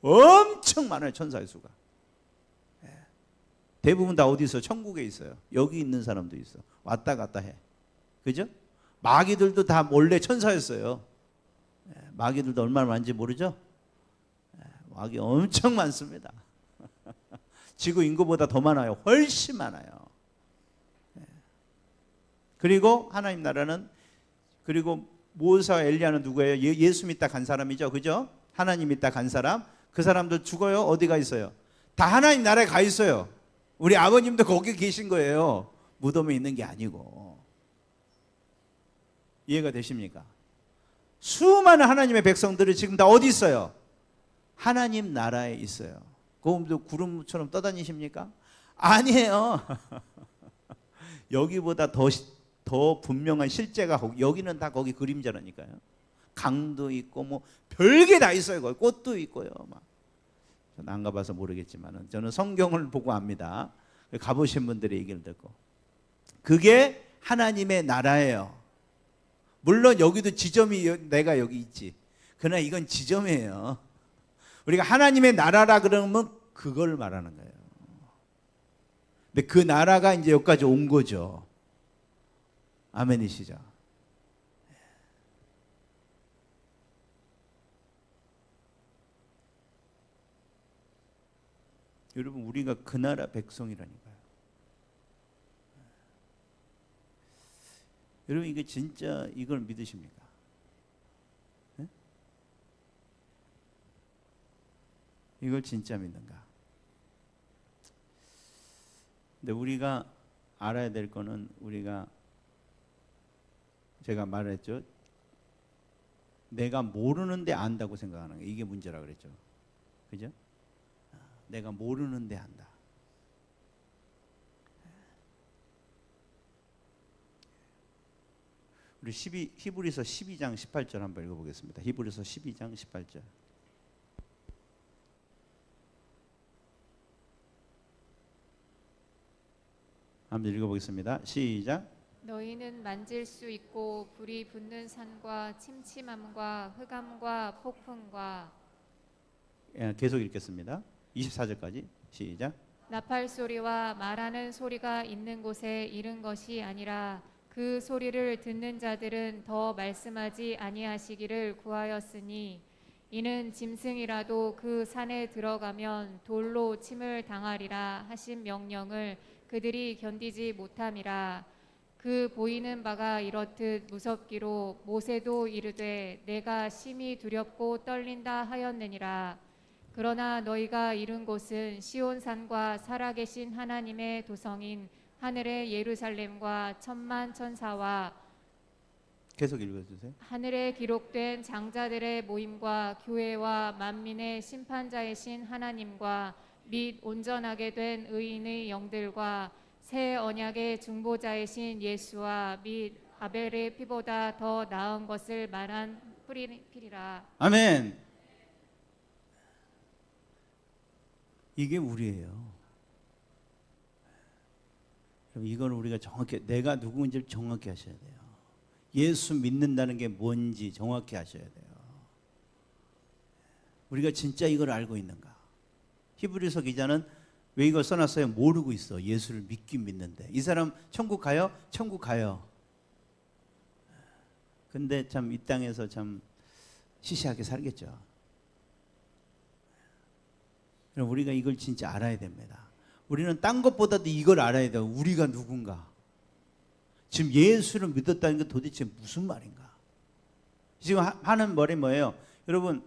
엄청 많아요 천사의 수가. 대부분 다 어디 있어? 천국에 있어요. 여기 있는 사람도 있어. 왔다 갔다 해. 그죠? 마귀들도 다 몰래 천사였어요. 마귀들도 얼마나 많은지 모르죠? 마귀 엄청 많습니다. 지구 인구보다 더 많아요. 훨씬 많아요. 그리고 하나님 나라는, 그리고 모세와 엘리야는 누구예요? 예수 믿다 간 사람이죠. 그죠? 하나님 믿다 간 사람. 그 사람들 죽어요? 어디가 있어요? 다 하나님 나라에 가 있어요. 우리 아버님도 거기 계신 거예요. 무덤에 있는 게 아니고. 이해가 되십니까? 수많은 하나님의 백성들이 지금 다 어디 있어요? 하나님 나라에 있어요. 그분도 구름처럼 떠다니십니까? 아니에요. 여기보다 더 분명한 실제가 여기는 다 거기 그림자라니까요. 강도 있고 뭐 별게 다 있어요. 거기 꽃도 있고요. 막. 저는 안 가봐서 모르겠지만 저는 성경을 보고 압니다. 가보신 분들의 얘기를 듣고. 그게 하나님의 나라예요. 물론 여기도 지점이 내가 여기 있지. 그러나 이건 지점이에요. 우리가 하나님의 나라라 그러면 그걸 말하는 거예요. 근데 그 나라가 이제 여기까지 온 거죠. 아멘이시죠? 여러분, 우리가 그 나라 백성이라니까요. 여러분, 이게 진짜 이걸 믿으십니까? 네? 이걸 진짜 믿는가? 근데 우리가 알아야 될 거는, 우리가 제가 말했죠. 내가 모르는데 안다고 생각하는 게 이게 문제라 그랬죠. 그죠? 내가 모르는데 안다. 우리 히브리서 12장 18절 한번 읽어보겠습니다. 히브리서 12장 18절. 한번 읽어보겠습니다. 시작. 너희는 만질 수 있고 불이 붙는 산과 침침함과 흑암과 폭풍과 계속 읽겠습니다. 24절까지 시작. 나팔 소리와 말하는 소리가 있는 곳에 이른 것이 아니라 그 소리를 듣는 자들은 더 말씀하지 아니하시기를 구하였으니 이는 짐승이라도 그 산에 들어가면 돌로 침을 당하리라 하신 명령을 그들이 견디지 못함이라. 그 보이는 바가 이렇듯 무섭기로 모세도 이르되 내가 심히 두렵고 떨린다 하였느니라. 그러나 너희가 이른 곳은 시온산과 살아계신 하나님의 도성인 하늘의 예루살렘과 천만 천사와 계속 읽어주세요. 하늘에 기록된 장자들의 모임과 교회와 만민의 심판자이신 하나님과 및 온전하게 된 의인의 영들과 새 언약의 중보자이신 예수와 및 아벨의 피보다 더 나은 것을 말한 피리라. 아멘. 이게 우리예요. 이걸 우리가 정확히, 내가 누구인지를 정확히 하셔야 돼요. 예수 믿는다는 게 뭔지 정확히 하셔야 돼요. 우리가 진짜 이걸 알고 있는가? 히브리서 기자는 왜 이걸 써놨어요? 모르고 있어. 예수를 믿긴 믿는데. 이 사람 천국 가요? 천국 가요. 근데 참 이 땅에서 참 시시하게 살겠죠. 그럼 우리가 이걸 진짜 알아야 됩니다. 우리는 딴 것보다도 이걸 알아야 돼요. 우리가 누군가. 지금 예수를 믿었다는 게 도대체 무슨 말인가? 지금 하는 말이 뭐예요? 여러분,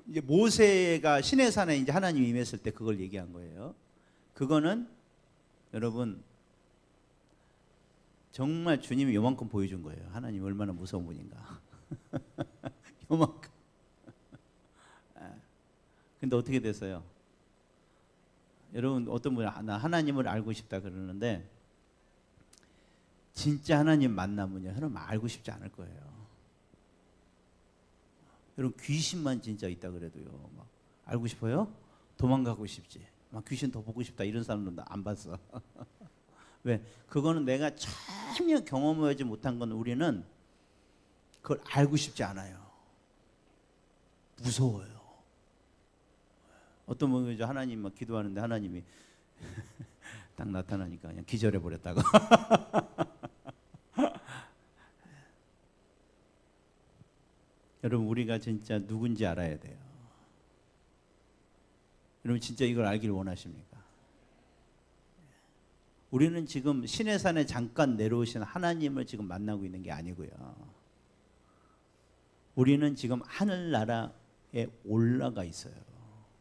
이제 모세가 시내산에 이제 하나님이 임했을 때 그걸 얘기한 거예요. 그거는 여러분 정말 주님이 요만큼 보여준 거예요. 하나님이 얼마나 무서운 분인가. 요만큼. 근데 어떻게 됐어요? 여러분, 어떤 분이 나 하나님을 알고 싶다 그러는데 진짜 하나님 만나면요, 여러분 알고 싶지 않을 거예요. 여러분, 귀신만 진짜 있다 그래도요, 막 알고 싶어요? 도망가고 싶지. 막 귀신 더 보고 싶다 이런 사람도 안 봤어. 왜? 그거는 내가 전혀 경험하지 못한 건 우리는 그걸 알고 싶지 않아요. 무서워요. 어떤 분이 하나님 막 기도하는데 하나님이 딱 나타나니까 그냥 기절해 버렸다고. 여러분 우리가 진짜 누군지 알아야 돼요. 여러분 진짜 이걸 알길 원하십니까? 우리는 지금 시내산에 잠깐 내려오신 하나님을 지금 만나고 있는 게 아니고요. 우리는 지금 하늘나라에 올라가 있어요.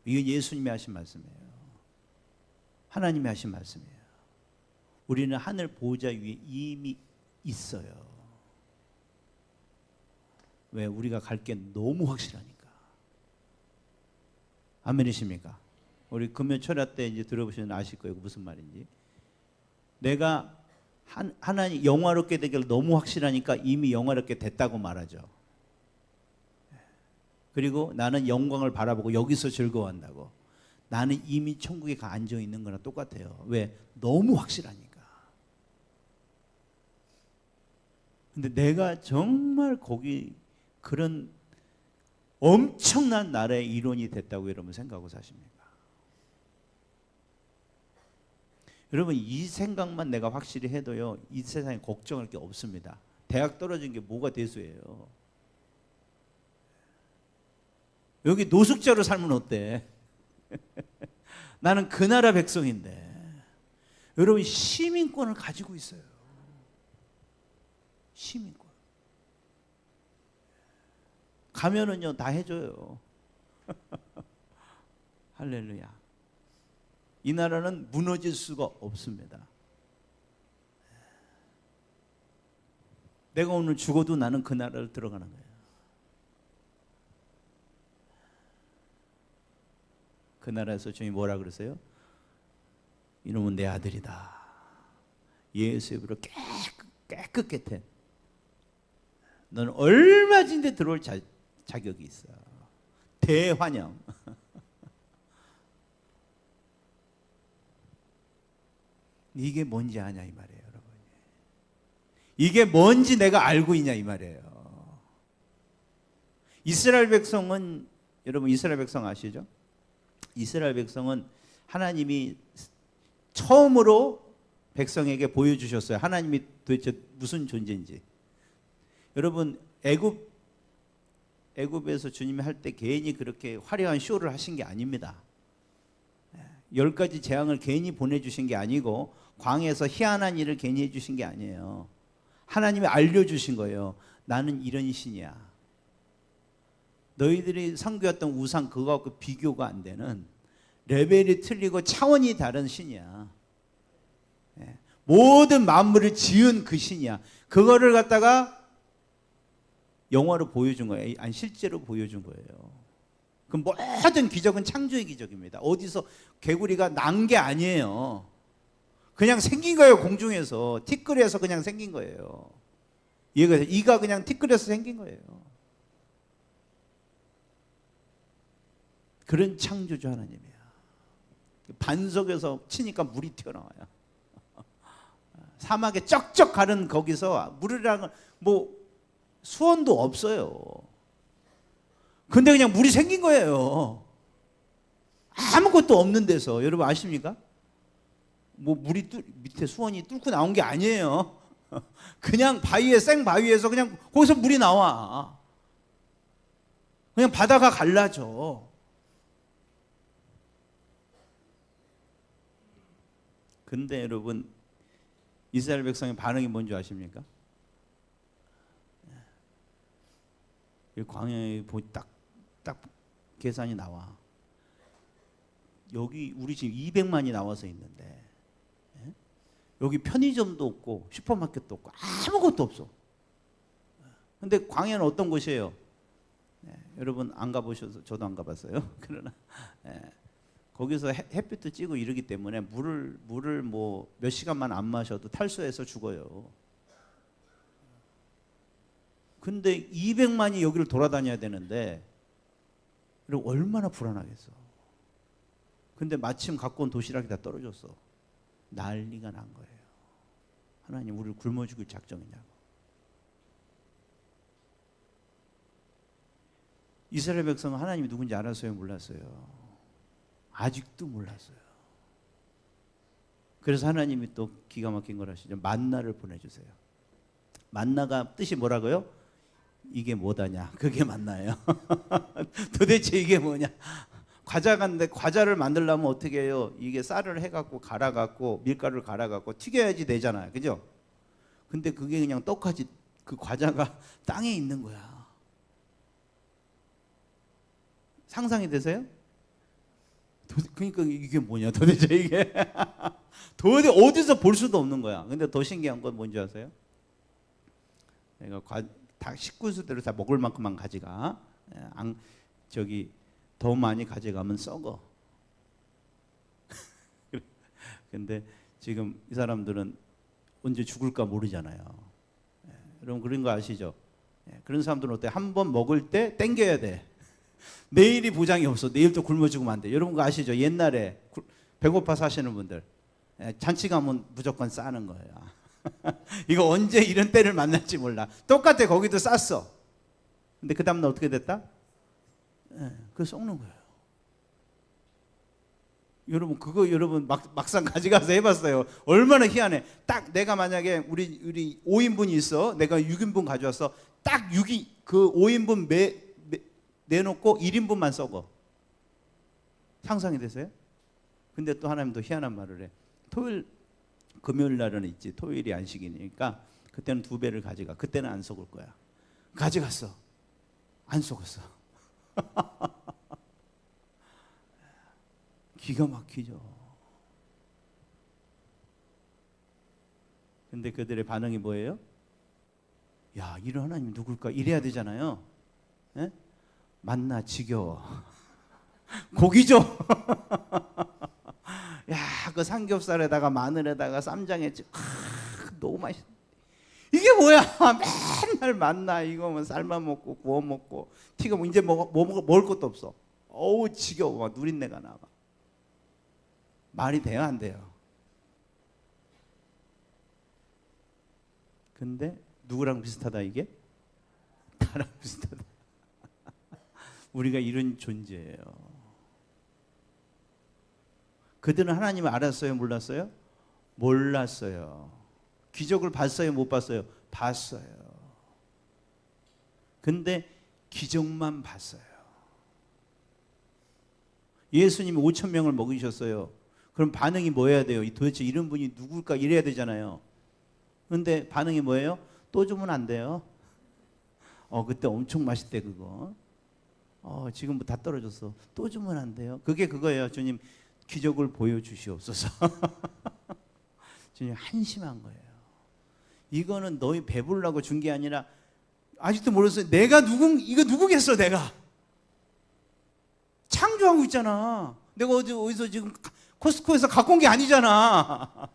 이건 예수님이 하신 말씀이에요. 하나님이 하신 말씀이에요. 우리는 하늘 보좌 위에 이미 있어요. 왜? 우리가 갈 게 너무 확실하니까. 아멘이십니까? 우리 금요 철야 때 이제 들어보시면 아실 거예요. 무슨 말인지. 내가 하나님 영화롭게 되길 너무 확실하니까 이미 영화롭게 됐다고 말하죠. 그리고 나는 영광을 바라보고 여기서 즐거워한다고. 나는 이미 천국에 가 앉아 있는 거랑 똑같아요. 왜? 너무 확실하니까. 근데 내가 정말 거기 그런 엄청난 나라의 일원이 됐다고 여러분 생각하고 사십니까? 여러분 이 생각만 내가 확실히 해도요, 이 세상에 걱정할 게 없습니다. 대학 떨어진 게 뭐가 대수예요? 여기 노숙자로 살면 어때? 나는 그 나라 백성인데. 여러분 시민권을 가지고 있어요. 시민권. 가면은요 다 해줘요. 할렐루야. 이 나라는 무너질 수가 없습니다. 내가 오늘 죽어도 나는 그 나라를 들어가는 거예요. 그 나라에서 주님이 뭐라 그러세요? 이놈은 내 아들이다. 예수의 피로 깨끗해. 너는 얼마든지 들어올 자격이 있어. 대환영. 이게 뭔지 아냐 이 말이에요, 여러분. 이게 뭔지 내가 알고 있냐 이 말이에요. 이스라엘 백성은, 여러분 이스라엘 백성 아시죠? 이스라엘 백성은 하나님이 처음으로 백성에게 보여주셨어요. 하나님이 도대체 무슨 존재인지. 여러분 애굽에서 주님이 할 때 괜히 그렇게 화려한 쇼를 하신 게 아닙니다. 10가지 재앙을 괜히 보내주신 게 아니고 광야에서 희한한 일을 괜히 해주신 게 아니에요. 하나님이 알려주신 거예요. 나는 이런 신이야. 너희들이 섬겼던 우상 그거하고 비교가 안 되는, 레벨이 틀리고 차원이 다른 신이야. 모든 만물을 지은 그 신이야. 그거를 갖다가 영화로 보여준 거예요. 아니 실제로 보여준 거예요. 그 모든 기적은 창조의 기적입니다. 어디서 개구리가 난 게 아니에요. 그냥 생긴 거예요. 공중에서 티끌에서 그냥 생긴 거예요. 이가 그냥 티끌에서 생긴 거예요. 그런 창조주 하나님이야. 반석에서 치니까 물이 튀어나와요. 사막에 쩍쩍 가른 거기서 물이랑 뭐 수온도 없어요. 근데 그냥 물이 생긴 거예요. 아무것도 없는 데서. 여러분 아십니까? 뭐 물이 밑에 수온이 뚫고 나온 게 아니에요. 그냥 바위에, 생바위에서 그냥 거기서 물이 나와. 그냥 바다가 갈라져. 근데 여러분 이스라엘 백성의 반응이 뭔지 아십니까? 광야에 딱 계산이 나와. 여기 우리 지금 200만이 나와서 있는데 여기 편의점도 없고 슈퍼마켓도 없고 아무것도 없어. 근데 광야는 어떤 곳이에요? 여러분 안 가보셔서 저도 안 가봤어요. 그러나 거기서 햇빛도 찌고 이러기 때문에 물을 뭐 몇 시간만 안 마셔도 탈수해서 죽어요. 근데 200만이 여기를 돌아다녀야 되는데 얼마나 불안하겠어. 근데 마침 갖고 온 도시락이 다 떨어졌어. 난리가 난 거예요. 하나님 우리를 굶어 죽일 작정이냐고. 이스라엘 백성은 하나님이 누군지 알았어요, 몰랐어요? 아직도 몰랐어요. 그래서 하나님이 또 기가 막힌 걸 하시죠. 만나를 보내주세요. 만나가 뜻이 뭐라고요? 이게 뭐다냐? 그게 만나예요. 도대체 이게 뭐냐? 과자 같은데 과자를 만들려면 어떻게 해요? 이게 쌀을 해갖고 갈아갖고 밀가루를 갈아갖고 튀겨야지 되잖아요, 그죠? 근데 그게 그냥 떡하지 그 과자가 땅에 있는 거야. 상상이 되세요? 그러니까 이게 뭐냐 도대체 이게 도대체 어디서 볼 수도 없는 거야. 근데 더 신기한 건 뭔지 아세요? 내가 다 식구수대로 다 먹을 만큼만 가져가. 저기 더 많이 가져가면 썩어. 근데 지금 이 사람들은 언제 죽을까 모르잖아요. 여러분 그런 거 아시죠? 그런 사람들은 어때? 한 번 먹을 때 땡겨야 돼. 내일이 보장이 없어. 내일 또 굶어 죽으면 안 돼. 여러분 그거 아시죠? 옛날에 배고파 사시는 분들 잔치 가면 무조건 싸는 거예요. 이거 언제 이런 때를 만날지 몰라. 똑같아. 거기도 쌌어. 근데 그 다음날 어떻게 됐다? 그거 썩는 거예요. 여러분 그거 여러분 막상 가져가서 해봤어요. 얼마나 희한해. 딱 내가 만약에 우리 5인분이 있어. 내가 6인분 가져왔어. 딱 6이 그 5인분 내놓고 1인분만 썩어. 상상이 되세요? 근데 또 하나님도 희한한 말을 해. 금요일 날은 있지. 토요일이 안식이니까 그때는 2배를 가져가. 그때는 안 썩을 거야. 가져갔어. 안 썩었어. 기가 막히죠. 근데 그들의 반응이 뭐예요? 야, 이런 하나님 누굴까? 이래야 되잖아요. 에? 만나 지겨워. 고기 줘. 야, 그 삼겹살에다가 마늘에다가 쌈장에 너무 맛있어. 이게 뭐야? 맨날 만나. 이거 뭐 삶아 먹고 구워 먹고 튀겨 이제 먹을 것도 없어. 어우 지겨워. 막 누린내가 나. 말이 돼요, 안 돼요? 근데 누구랑 비슷하다 이게? 나랑 비슷하다. 우리가 이런 존재예요. 그들은 하나님을 알았어요, 몰랐어요? 몰랐어요. 기적을 봤어요, 못 봤어요? 봤어요. 근데 기적만 봤어요. 예수님이 5,000명을 먹이셨어요. 그럼 반응이 뭐 해야 돼요? 도대체 이런 분이 누굴까 이래야 되잖아요. 근데 반응이 뭐예요? 또 주면 안 돼요? 그때 엄청 맛있대 그거. 지금 다 떨어졌어. 또 주면 안 돼요? 그게 그거예요. 주님 기적을 보여주시옵소서. 주님 한심한 거예요. 이거는 너희 배부르려고 준 게 아니라 아직도 모르겠어요. 이거 누구겠어 내가. 창조하고 있잖아. 내가 어디서 지금 코스트코에서 갖고 온 게 아니잖아.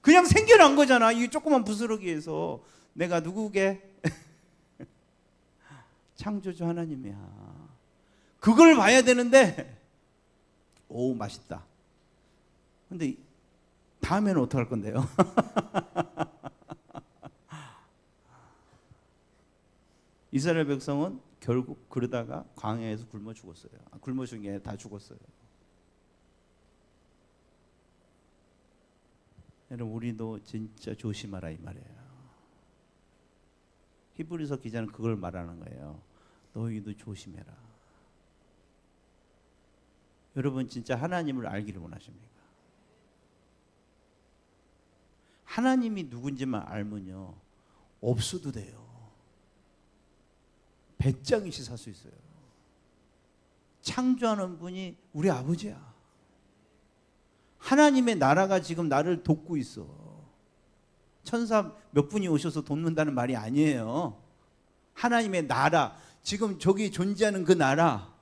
그냥 생겨난 거잖아. 이 조그만 부스러기에서. 내가 누구게? 창조주 하나님이야. 그걸 봐야 되는데 오 맛있다. 근데 다음에는 어떡할 건데요? 이스라엘 백성은 결국 그러다가 광야에서 굶어 죽었어요. 굶어 죽은 게 다 죽었어요. 여러분 우리도 진짜 조심하라 이 말이에요. 히브리서 기자는 그걸 말하는 거예요. 너희도 조심해라. 여러분 진짜 하나님을 알기를 원하십니까? 하나님이 누군지만 알면요 없어도 돼요. 배짱이시 살 수 있어요. 창조하는 분이 우리 아버지야. 하나님의 나라가 지금 나를 돕고 있어. 천사 몇 분이 오셔서 돕는다는 말이 아니에요. 하나님의 나라, 지금 저기 존재하는 그 나라,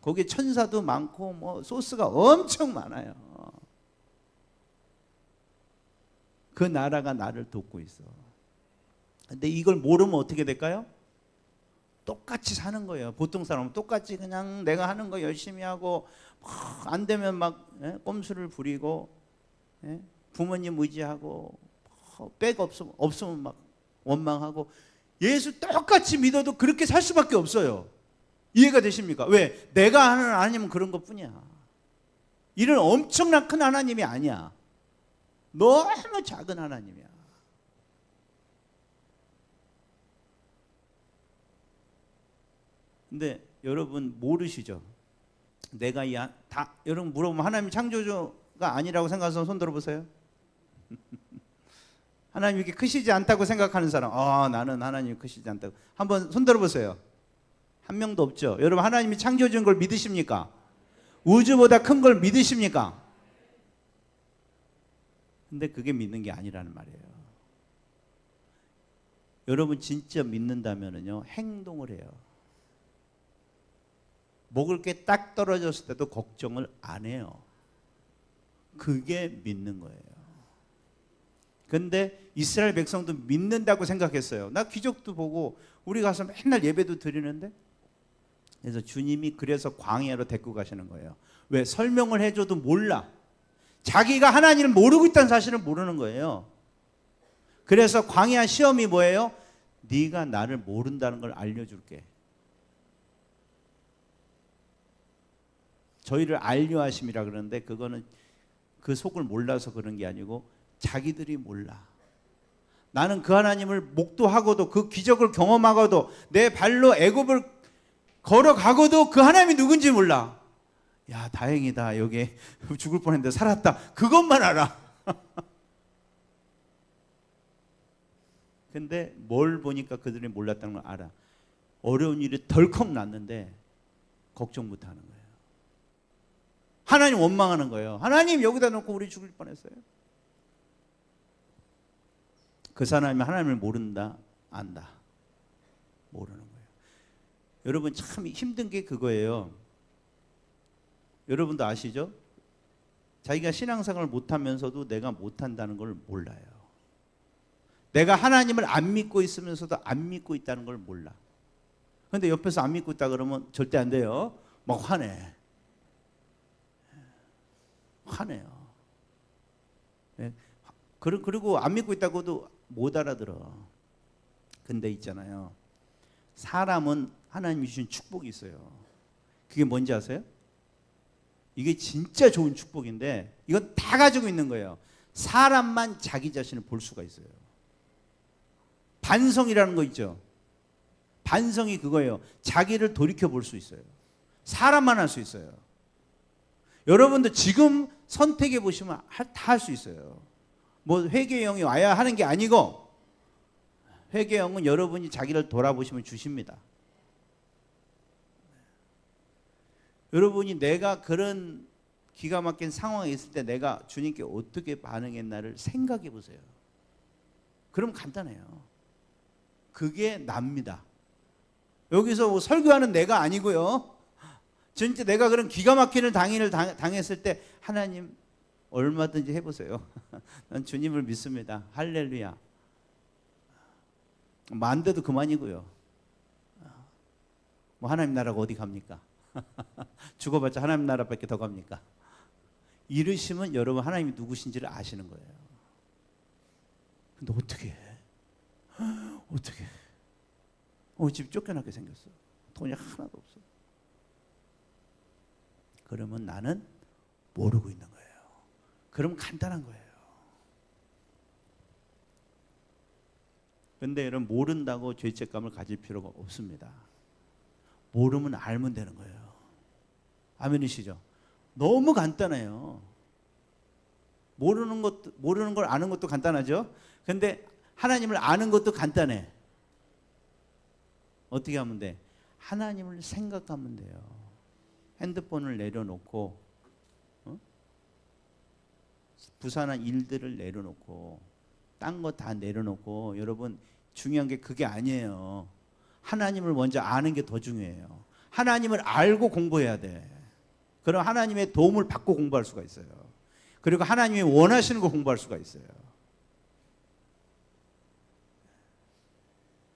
거기에 천사도 많고 뭐 소스가 엄청 많아요. 그 나라가 나를 돕고 있어. 근데 이걸 모르면 어떻게 될까요? 똑같이 사는 거예요. 보통 사람은 똑같이 그냥 내가 하는 거 열심히 하고 안 되면 막 꼼수를 부리고 부모님 의지하고 백 없으면 막 원망하고 예수 똑같이 믿어도 그렇게 살 수밖에 없어요. 이해가 되십니까? 왜? 내가 하는 하나님은 그런 것뿐이야. 이런 엄청난 큰 하나님이 아니야. 너무 작은 하나님이야. 근데 여러분 모르시죠? 내가 여러분 물어보면 하나님이 창조주가 아니라고 생각해서 손 들어보세요. 하나님이 이렇게 크시지 않다고 생각하는 사람, 나는 하나님이 크시지 않다고. 한번 손 들어보세요. 한 명도 없죠. 여러분 하나님이 창조주인 걸 믿으십니까? 우주보다 큰 걸 믿으십니까? 근데 그게 믿는 게 아니라는 말이에요. 여러분 진짜 믿는다면요 행동을 해요. 먹을 게 딱 떨어졌을 때도 걱정을 안 해요. 그게 믿는 거예요. 근데 이스라엘 백성도 믿는다고 생각했어요. 나 기적도 보고 우리 가서 맨날 예배도 드리는데. 그래서 주님이 그래서 광야로 데리고 가시는 거예요. 왜? 설명을 해줘도 몰라. 자기가 하나님을 모르고 있다는 사실을 모르는 거예요. 그래서 광야 시험이 뭐예요? 네가 나를 모른다는 걸 알려줄게. 저희를 알려하심이라 그러는데 그거는 그 속을 몰라서 그런 게 아니고 자기들이 몰라. 나는 그 하나님을 목도하고도 그 기적을 경험하고도 내 발로 애굽을 걸어가고도 그 하나님이 누군지 몰라. 야 다행이다. 여기 죽을 뻔했는데 살았다. 그것만 알아. 근데 뭘 보니까 그들이 몰랐다는 걸 알아. 어려운 일이 덜컥 났는데 걱정 못 하는 거예요. 하나님 원망하는 거예요. 하나님 여기다 놓고 우리 죽을 뻔했어요. 그 사람이 하나님을 모른다, 안다. 모르는 거예요. 여러분 참 힘든 게 그거예요. 여러분도 아시죠? 자기가 신앙생활을 못하면서도 내가 못한다는 걸 몰라요. 내가 하나님을 안 믿고 있으면서도 안 믿고 있다는 걸 몰라. 그런데 옆에서 안 믿고 있다 그러면 절대 안 돼요. 막 화내. 화내요. 그리고 안 믿고 있다고도 못 알아들어. 근데 있잖아요. 사람은 하나님이 주신 축복이 있어요. 그게 뭔지 아세요? 이게 진짜 좋은 축복인데 이건 다 가지고 있는 거예요. 사람만 자기 자신을 볼 수가 있어요. 반성이라는 거 있죠. 반성이 그거예요. 자기를 돌이켜 볼 수 있어요. 사람만 할 수 있어요. 여러분도 지금 선택해 보시면 다 할 수 있어요. 뭐 회개의 영이 와야 하는 게 아니고 회개의 영은 여러분이 자기를 돌아보시면 주십니다. 여러분이 내가 그런 기가 막힌 상황에 있을 때 내가 주님께 어떻게 반응했나를 생각해 보세요. 그럼 간단해요. 그게 납니다. 여기서 뭐 설교하는 내가 아니고요. 진짜 내가 그런 기가 막히는 당했을 때 하나님 얼마든지 해보세요. 난 주님을 믿습니다. 할렐루야. 뭐 안 돼도 그만이고요. 뭐 하나님 나라가 어디 갑니까? 죽어봤자 하나님 나라밖에 더 갑니까? 이러시면 여러분 하나님이 누구신지를 아시는 거예요. 근데 어떻게 해? 어떻게 해? 집 쫓겨나게 생겼어. 돈이 하나도 없어. 그러면 나는 모르고 있는 거예요. 그럼 간단한 거예요. 근데 여러분 모른다고 죄책감을 가질 필요가 없습니다. 모르면 알면 되는 거예요. 아멘이시죠? 너무 간단해요. 모르는 걸 아는 것도 간단하죠. 근데 하나님을 아는 것도 간단해. 어떻게 하면 돼? 하나님을 생각하면 돼요. 핸드폰을 내려놓고 부산한 일들을 내려놓고 딴 거 다 내려놓고 여러분 중요한 게 그게 아니에요. 하나님을 먼저 아는 게 더 중요해요. 하나님을 알고 공부해야 돼. 그럼 하나님의 도움을 받고 공부할 수가 있어요. 그리고 하나님이 원하시는 걸 공부할 수가 있어요.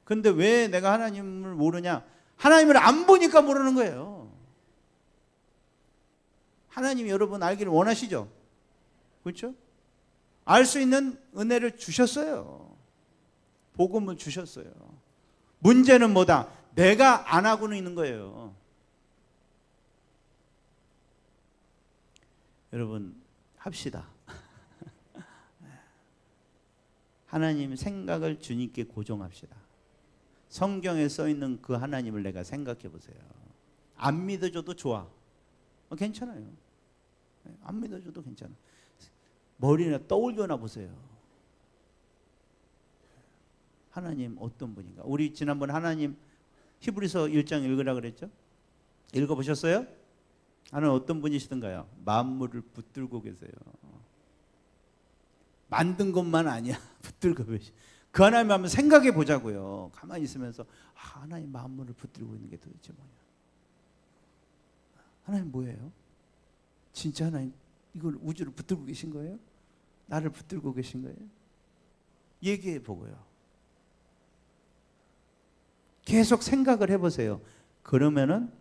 근데 왜 내가 하나님을 모르냐? 하나님을 안 보니까 모르는 거예요. 하나님이 여러분 알기를 원하시죠? 그렇죠? 알 수 있는 은혜를 주셨어요. 복음을 주셨어요. 문제는 뭐다? 내가 안 하고는 있는 거예요. 여러분 합시다. 하나님 생각을 주님께 고정합시다. 성경에 써 있는 그 하나님을 내가 생각해 보세요. 안 믿어줘도 좋아. 괜찮아요. 안 믿어줘도 괜찮아. 머리나 떠올려나 보세요. 하나님 어떤 분인가? 우리 지난번 하나님 히브리서 1장 읽으라 그랬죠? 읽어보셨어요? 하나님 어떤 분이시던가요? 만물을 붙들고 계세요. 만든 것만 아니야. 붙들고 계시. 그 하나님 한번 생각해 보자고요. 가만히 있으면서 하나님 만물을 붙들고 있는 게 도대체 뭐냐? 하나님 뭐예요? 진짜 하나님 이걸 우주를 붙들고 계신 거예요? 나를 붙들고 계신 거예요? 얘기해 보고요. 계속 생각을 해보세요. 그러면은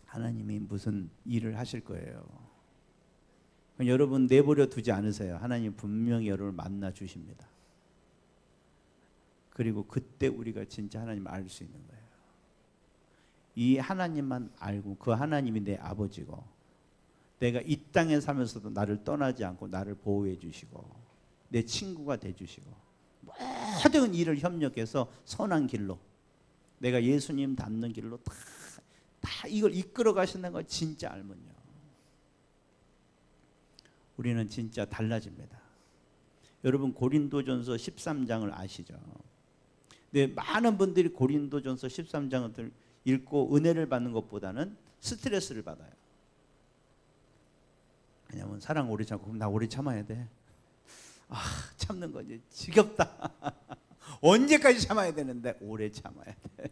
하나님이 무슨 일을 하실 거예요. 여러분 내버려 두지 않으세요. 하나님 분명히 여러분을 만나 주십니다. 그리고 그때 우리가 진짜 하나님을 알 수 있는 거예요. 이 하나님만 알고 그 하나님이 내 아버지고 내가 이 땅에 살면서도 나를 떠나지 않고 나를 보호해 주시고 내 친구가 돼 주시고 모든 일을 협력해서 선한 길로 내가 예수님 닮는 길로 다 이걸 이끌어 가신다는 걸 진짜 알면요. 우리는 진짜 달라집니다. 여러분 고린도전서 13장을 아시죠? 네, 많은 분들이 고린도전서 13장을 읽고 은혜를 받는 것보다는 스트레스를 받아요. 왜냐하면 사랑 오래 참고 그럼 나 오래 참아야 돼. 참는 거 이제 지겹다. 언제까지 참아야 되는데 오래 참아야 돼.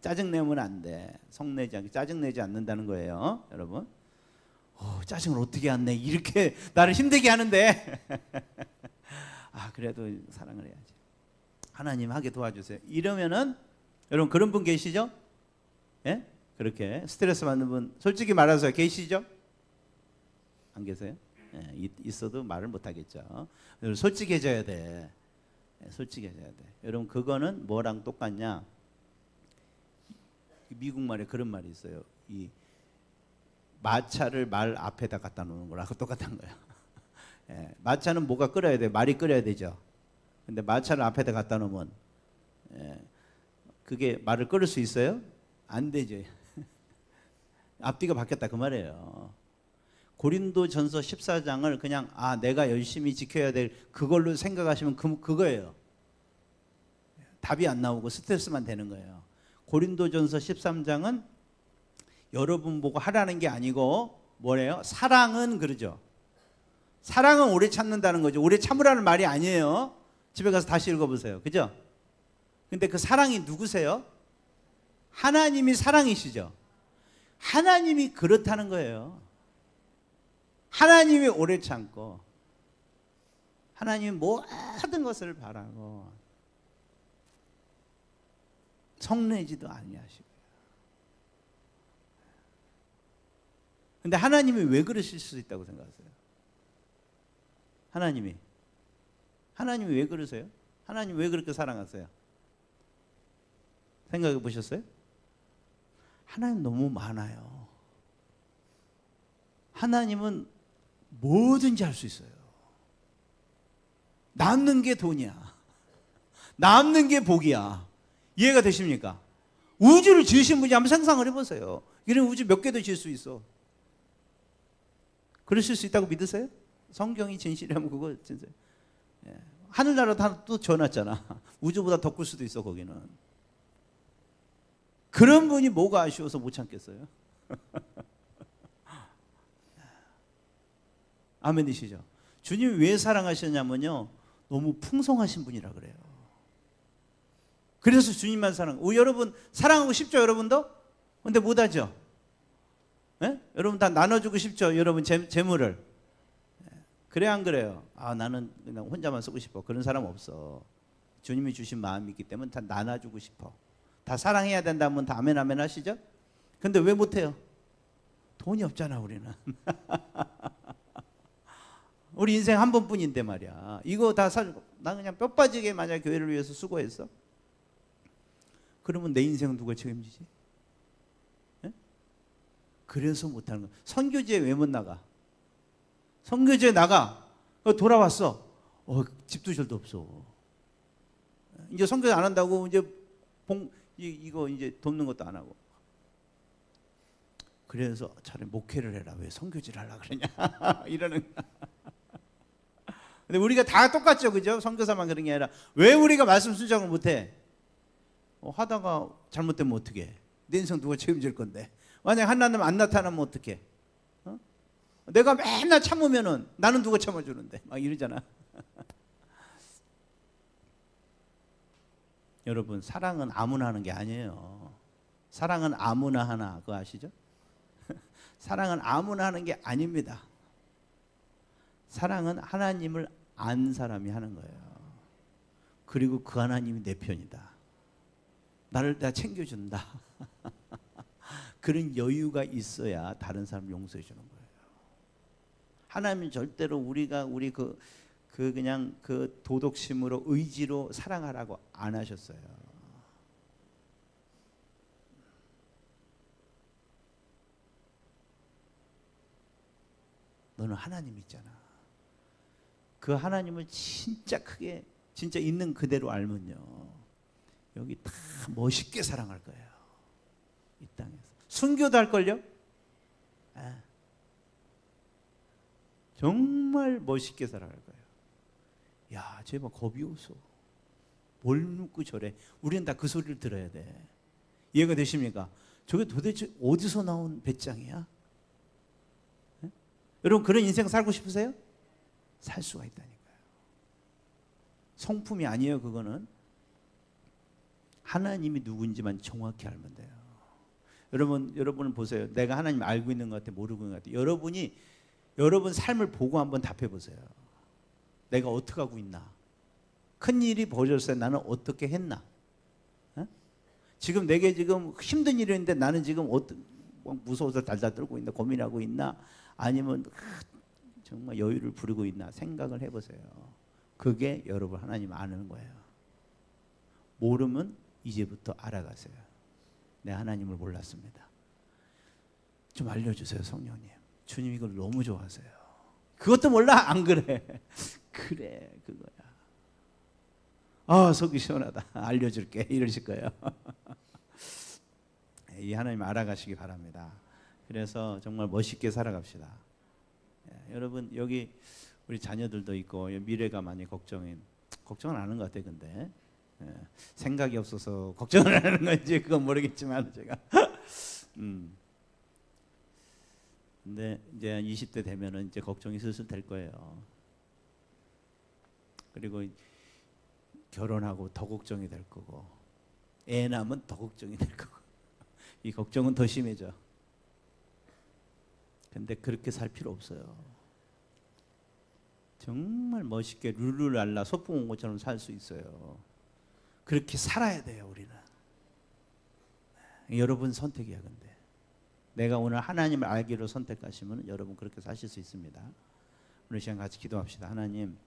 짜증내면 안 돼. 성내지 않게 짜증내지 않는다는 거예요, 여러분. 짜증을 어떻게 안 내? 이렇게 나를 힘들게 하는데 그래도 사랑을 해야지. 하나님 하게 도와주세요. 이러면은 여러분 그런 분 계시죠? 예? 그렇게 스트레스 받는 분 솔직히 말해서 계시죠? 안 계세요? 예, 있어도 말을 못 하겠죠. 솔직해져야 돼. 솔직해져야 돼. 여러분 그거는 뭐랑 똑같냐? 미국 말에 그런 말이 있어요. 이 마차를 말 앞에다 갖다 놓는 거라고 똑같은 거예요. 예, 마차는 뭐가 끓여야 돼? 말이 끓여야 되죠. 근데 마차를 앞에다 갖다 놓으면 그게 말을 끓일 수 있어요? 안 되죠. 앞뒤가 바뀌었다 그 말이에요. 고린도전서 14장을 그냥 내가 열심히 지켜야 될 그걸로 생각하시면 그거예요. 답이 안 나오고 스트레스만 되는 거예요. 고린도전서 13장은 여러분 보고 하라는 게 아니고 뭐래요? 사랑은 그러죠. 사랑은 오래 참는다는 거죠. 오래 참으라는 말이 아니에요. 집에 가서 다시 읽어보세요. 그죠? 근데 그 사랑이 누구세요? 하나님이 사랑이시죠. 하나님이 그렇다는 거예요. 하나님이 오래 참고 하나님이 모든 것을 바라고 성내지도 아니하시고. 근데 하나님이 왜 그러실 수 있다고 생각하세요? 하나님이 왜 그러세요? 하나님 왜 그렇게 사랑하세요? 생각해 보셨어요? 하나님 너무 많아요. 하나님은 뭐든지 할 수 있어요. 남는 게 돈이야. 남는 게 복이야. 이해가 되십니까? 우주를 지으신 분이 한번 상상을 해보세요. 이런 우주 몇 개도 지을 수 있어. 그러실 수 있다고 믿으세요? 성경이 진실이라면 그거 진짜. 하늘나라 다 또 지어놨잖아. 우주보다 더 클 수도 있어 거기는. 그런 분이 뭐가 아쉬워서 못 참겠어요? 아멘이시죠? 주님이 왜 사랑하셨냐면요, 너무 풍성하신 분이라 그래요. 그래서 주님만 여러분 사랑하고 싶죠, 여러분도? 근데 못하죠? 예? 여러분 다 나눠주고 싶죠, 여러분 재물을. 그래 안 그래요? 나는 그냥 혼자만 쓰고 싶어. 그런 사람 없어. 주님이 주신 마음이 있기 때문에 다 나눠주고 싶어. 다 사랑해야 된다면 다 아멘 아멘 하시죠? 근데 왜 못해요? 돈이 없잖아 우리는. 우리 인생 한 번뿐인데 말이야. 이거 다 나 그냥 뼈 빠지게 만약 교회를 위해서 수고했어? 그러면 내 인생은 누가 책임지지? 예? 그래서 못하는 거야. 선교지에 왜 못 나가? 선교지에 나가. 돌아왔어. 집도 절도 없어. 이제 선교 안 한다고 이제 이거 이제 돕는 것도 안 하고. 그래서 차라리 목회를 해라. 왜 선교지를 하려고 그러냐? 이러는 거야. 근데 우리가 다 똑같죠, 그죠? 선교사만 그런 게 아니라 왜 우리가 말씀 순종을 못해? 하다가 잘못되면 어떡해? 내 인생 누가 책임질 건데? 만약 하나님 안 나타나면 어떡해? 내가 맨날 참으면은 나는 누가 참아주는데? 막 이러잖아. 여러분, 사랑은 아무나 하는 게 아니에요. 사랑은 아무나 하나, 그거 아시죠? 사랑은 아무나 하는 게 아닙니다. 사랑은 하나님을 안 사람이 하는 거예요. 그리고 그 하나님이 내 편이다. 나를 다 챙겨준다. 그런 여유가 있어야 다른 사람 용서해 주는 거예요. 하나님은 절대로 우리 그냥 그 도덕심으로 의지로 사랑하라고 안 하셨어요. 너는 하나님 있잖아. 그 하나님을 진짜 크게 진짜 있는 그대로 알면요, 여기 다 멋있게 사랑할 거예요. 이 땅에서 순교도 할 걸요. 정말 멋있게 살아갈 거예요. 야, 쟤 막 겁이 없어. 뭘 묻고 저래. 우리는 다 그 소리를 들어야 돼. 이해가 되십니까? 저게 도대체 어디서 나온 배짱이야? 네? 여러분, 그런 인생 살고 싶으세요? 살 수가 있다니까요. 성품이 아니에요. 그거는 하나님이 누군지만 정확히 알면 돼요. 여러분 보세요. 내가 하나님 알고 있는 것 같아, 모르고 있는 것 같아. 여러분 삶을 보고 한번 답해 보세요. 내가 어떻게 하고 있나? 큰 일이 벌어졌어요. 나는 어떻게 했나? 지금 내게 지금 힘든 일이 있는데 나는 지금 무서워서 달달 떨고 있나? 고민하고 있나? 아니면 정말 여유를 부리고 있나? 생각을 해보세요. 그게 여러분 하나님 아는 거예요. 모르면 이제부터 알아가세요. 내 하나님을 몰랐습니다. 좀 알려주세요, 성령님. 주님 이걸 너무 좋아하세요. 그것도 몰라? 안 그래? 그래, 그거야. 속이 시원하다. 알려줄게. 이러실 거예요. 이 하나님 알아가시기 바랍니다. 그래서 정말 멋있게 살아갑시다. 여러분, 여기 우리 자녀들도 있고 미래가 많이 걱정은 안 하는 것 같아요. 근데 생각이 없어서 걱정을 안 하는 건지 그건 모르겠지만 제가 근데 이제 20대 되면은 이제 걱정이 슬슬 될 거예요. 그리고 결혼하고 더 걱정이 될 거고, 애 낳으면 더 걱정이 될 거고, 이 걱정은 더 심해져. 근데 그렇게 살 필요 없어요. 정말 멋있게 룰루랄라 소풍 온 것처럼 살 수 있어요. 그렇게 살아야 돼요, 우리는. 여러분 선택이야. 근데 내가 오늘 하나님을 알기로 선택하시면 여러분 그렇게 사실 수 있습니다. 오늘 시간 같이 기도합시다. 하나님,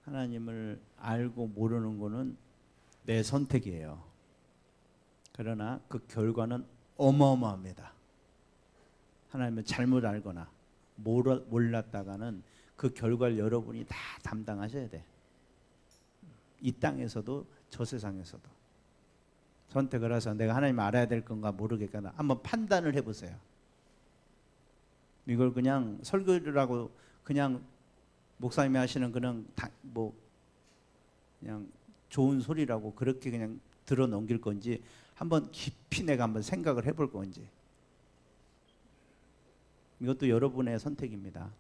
하나님을 알고 모르는 거는 내 선택이에요. 그러나 그 결과는 어마어마합니다. 하나님은 잘못 알거나 몰랐다가는 그 결과를 여러분이 다 담당하셔야 돼. 이 땅에서도 저 세상에서도. 선택을 해서 내가 하나님 알아야 될 건가 모르겠거나 한번 판단을 해보세요. 이걸 그냥 설교를 하고 그냥 목사님이 하시는 그냥 그냥 좋은 소리라고 그렇게 그냥 들어 넘길 건지 한번 깊이 내가 한번 생각을 해볼 건지. 이것도 여러분의 선택입니다.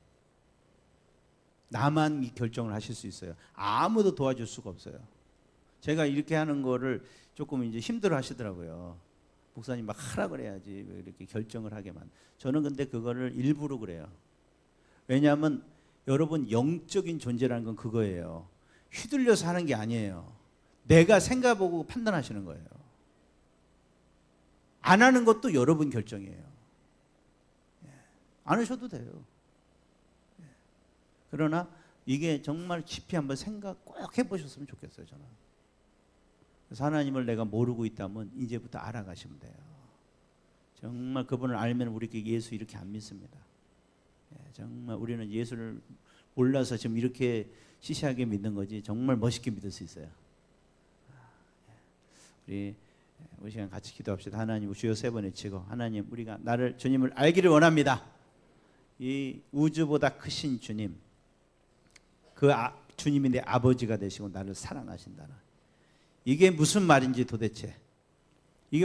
나만 이 결정을 하실 수 있어요. 아무도 도와줄 수가 없어요. 제가 이렇게 하는 거를 조금 이제 힘들어 하시더라고요. 목사님 막 하라 그래야지 왜 이렇게 결정을 하게만. 저는 근데 그거를 일부러 그래요. 왜냐하면 여러분 영적인 존재라는 건 그거예요. 휘둘려서 하는 게 아니에요. 내가 생각하고 판단하시는 거예요. 안 하는 것도 여러분 결정이에요. 안 하셔도 돼요. 그러나 이게 정말 깊이 한번 생각 꼭 해보셨으면 좋겠어요. 저는 그래서 하나님을 내가 모르고 있다면 이제부터 알아가시면 돼요. 정말 그분을 알면 우리에게 예수 이렇게 안 믿습니다. 정말 우리는 예수를 몰라서 지금 이렇게 시시하게 믿는 거지 정말 멋있게 믿을 수 있어요. 우리 시간 같이 기도합시다. 하나님 주여 세 번 외치고 하나님 우리가 나를 주님을 알기를 원합니다. 이 우주보다 크신 주님, 주님이 내 아버지가 되시고 나를 사랑하신다는 이게 무슨 말인지 도대체 이게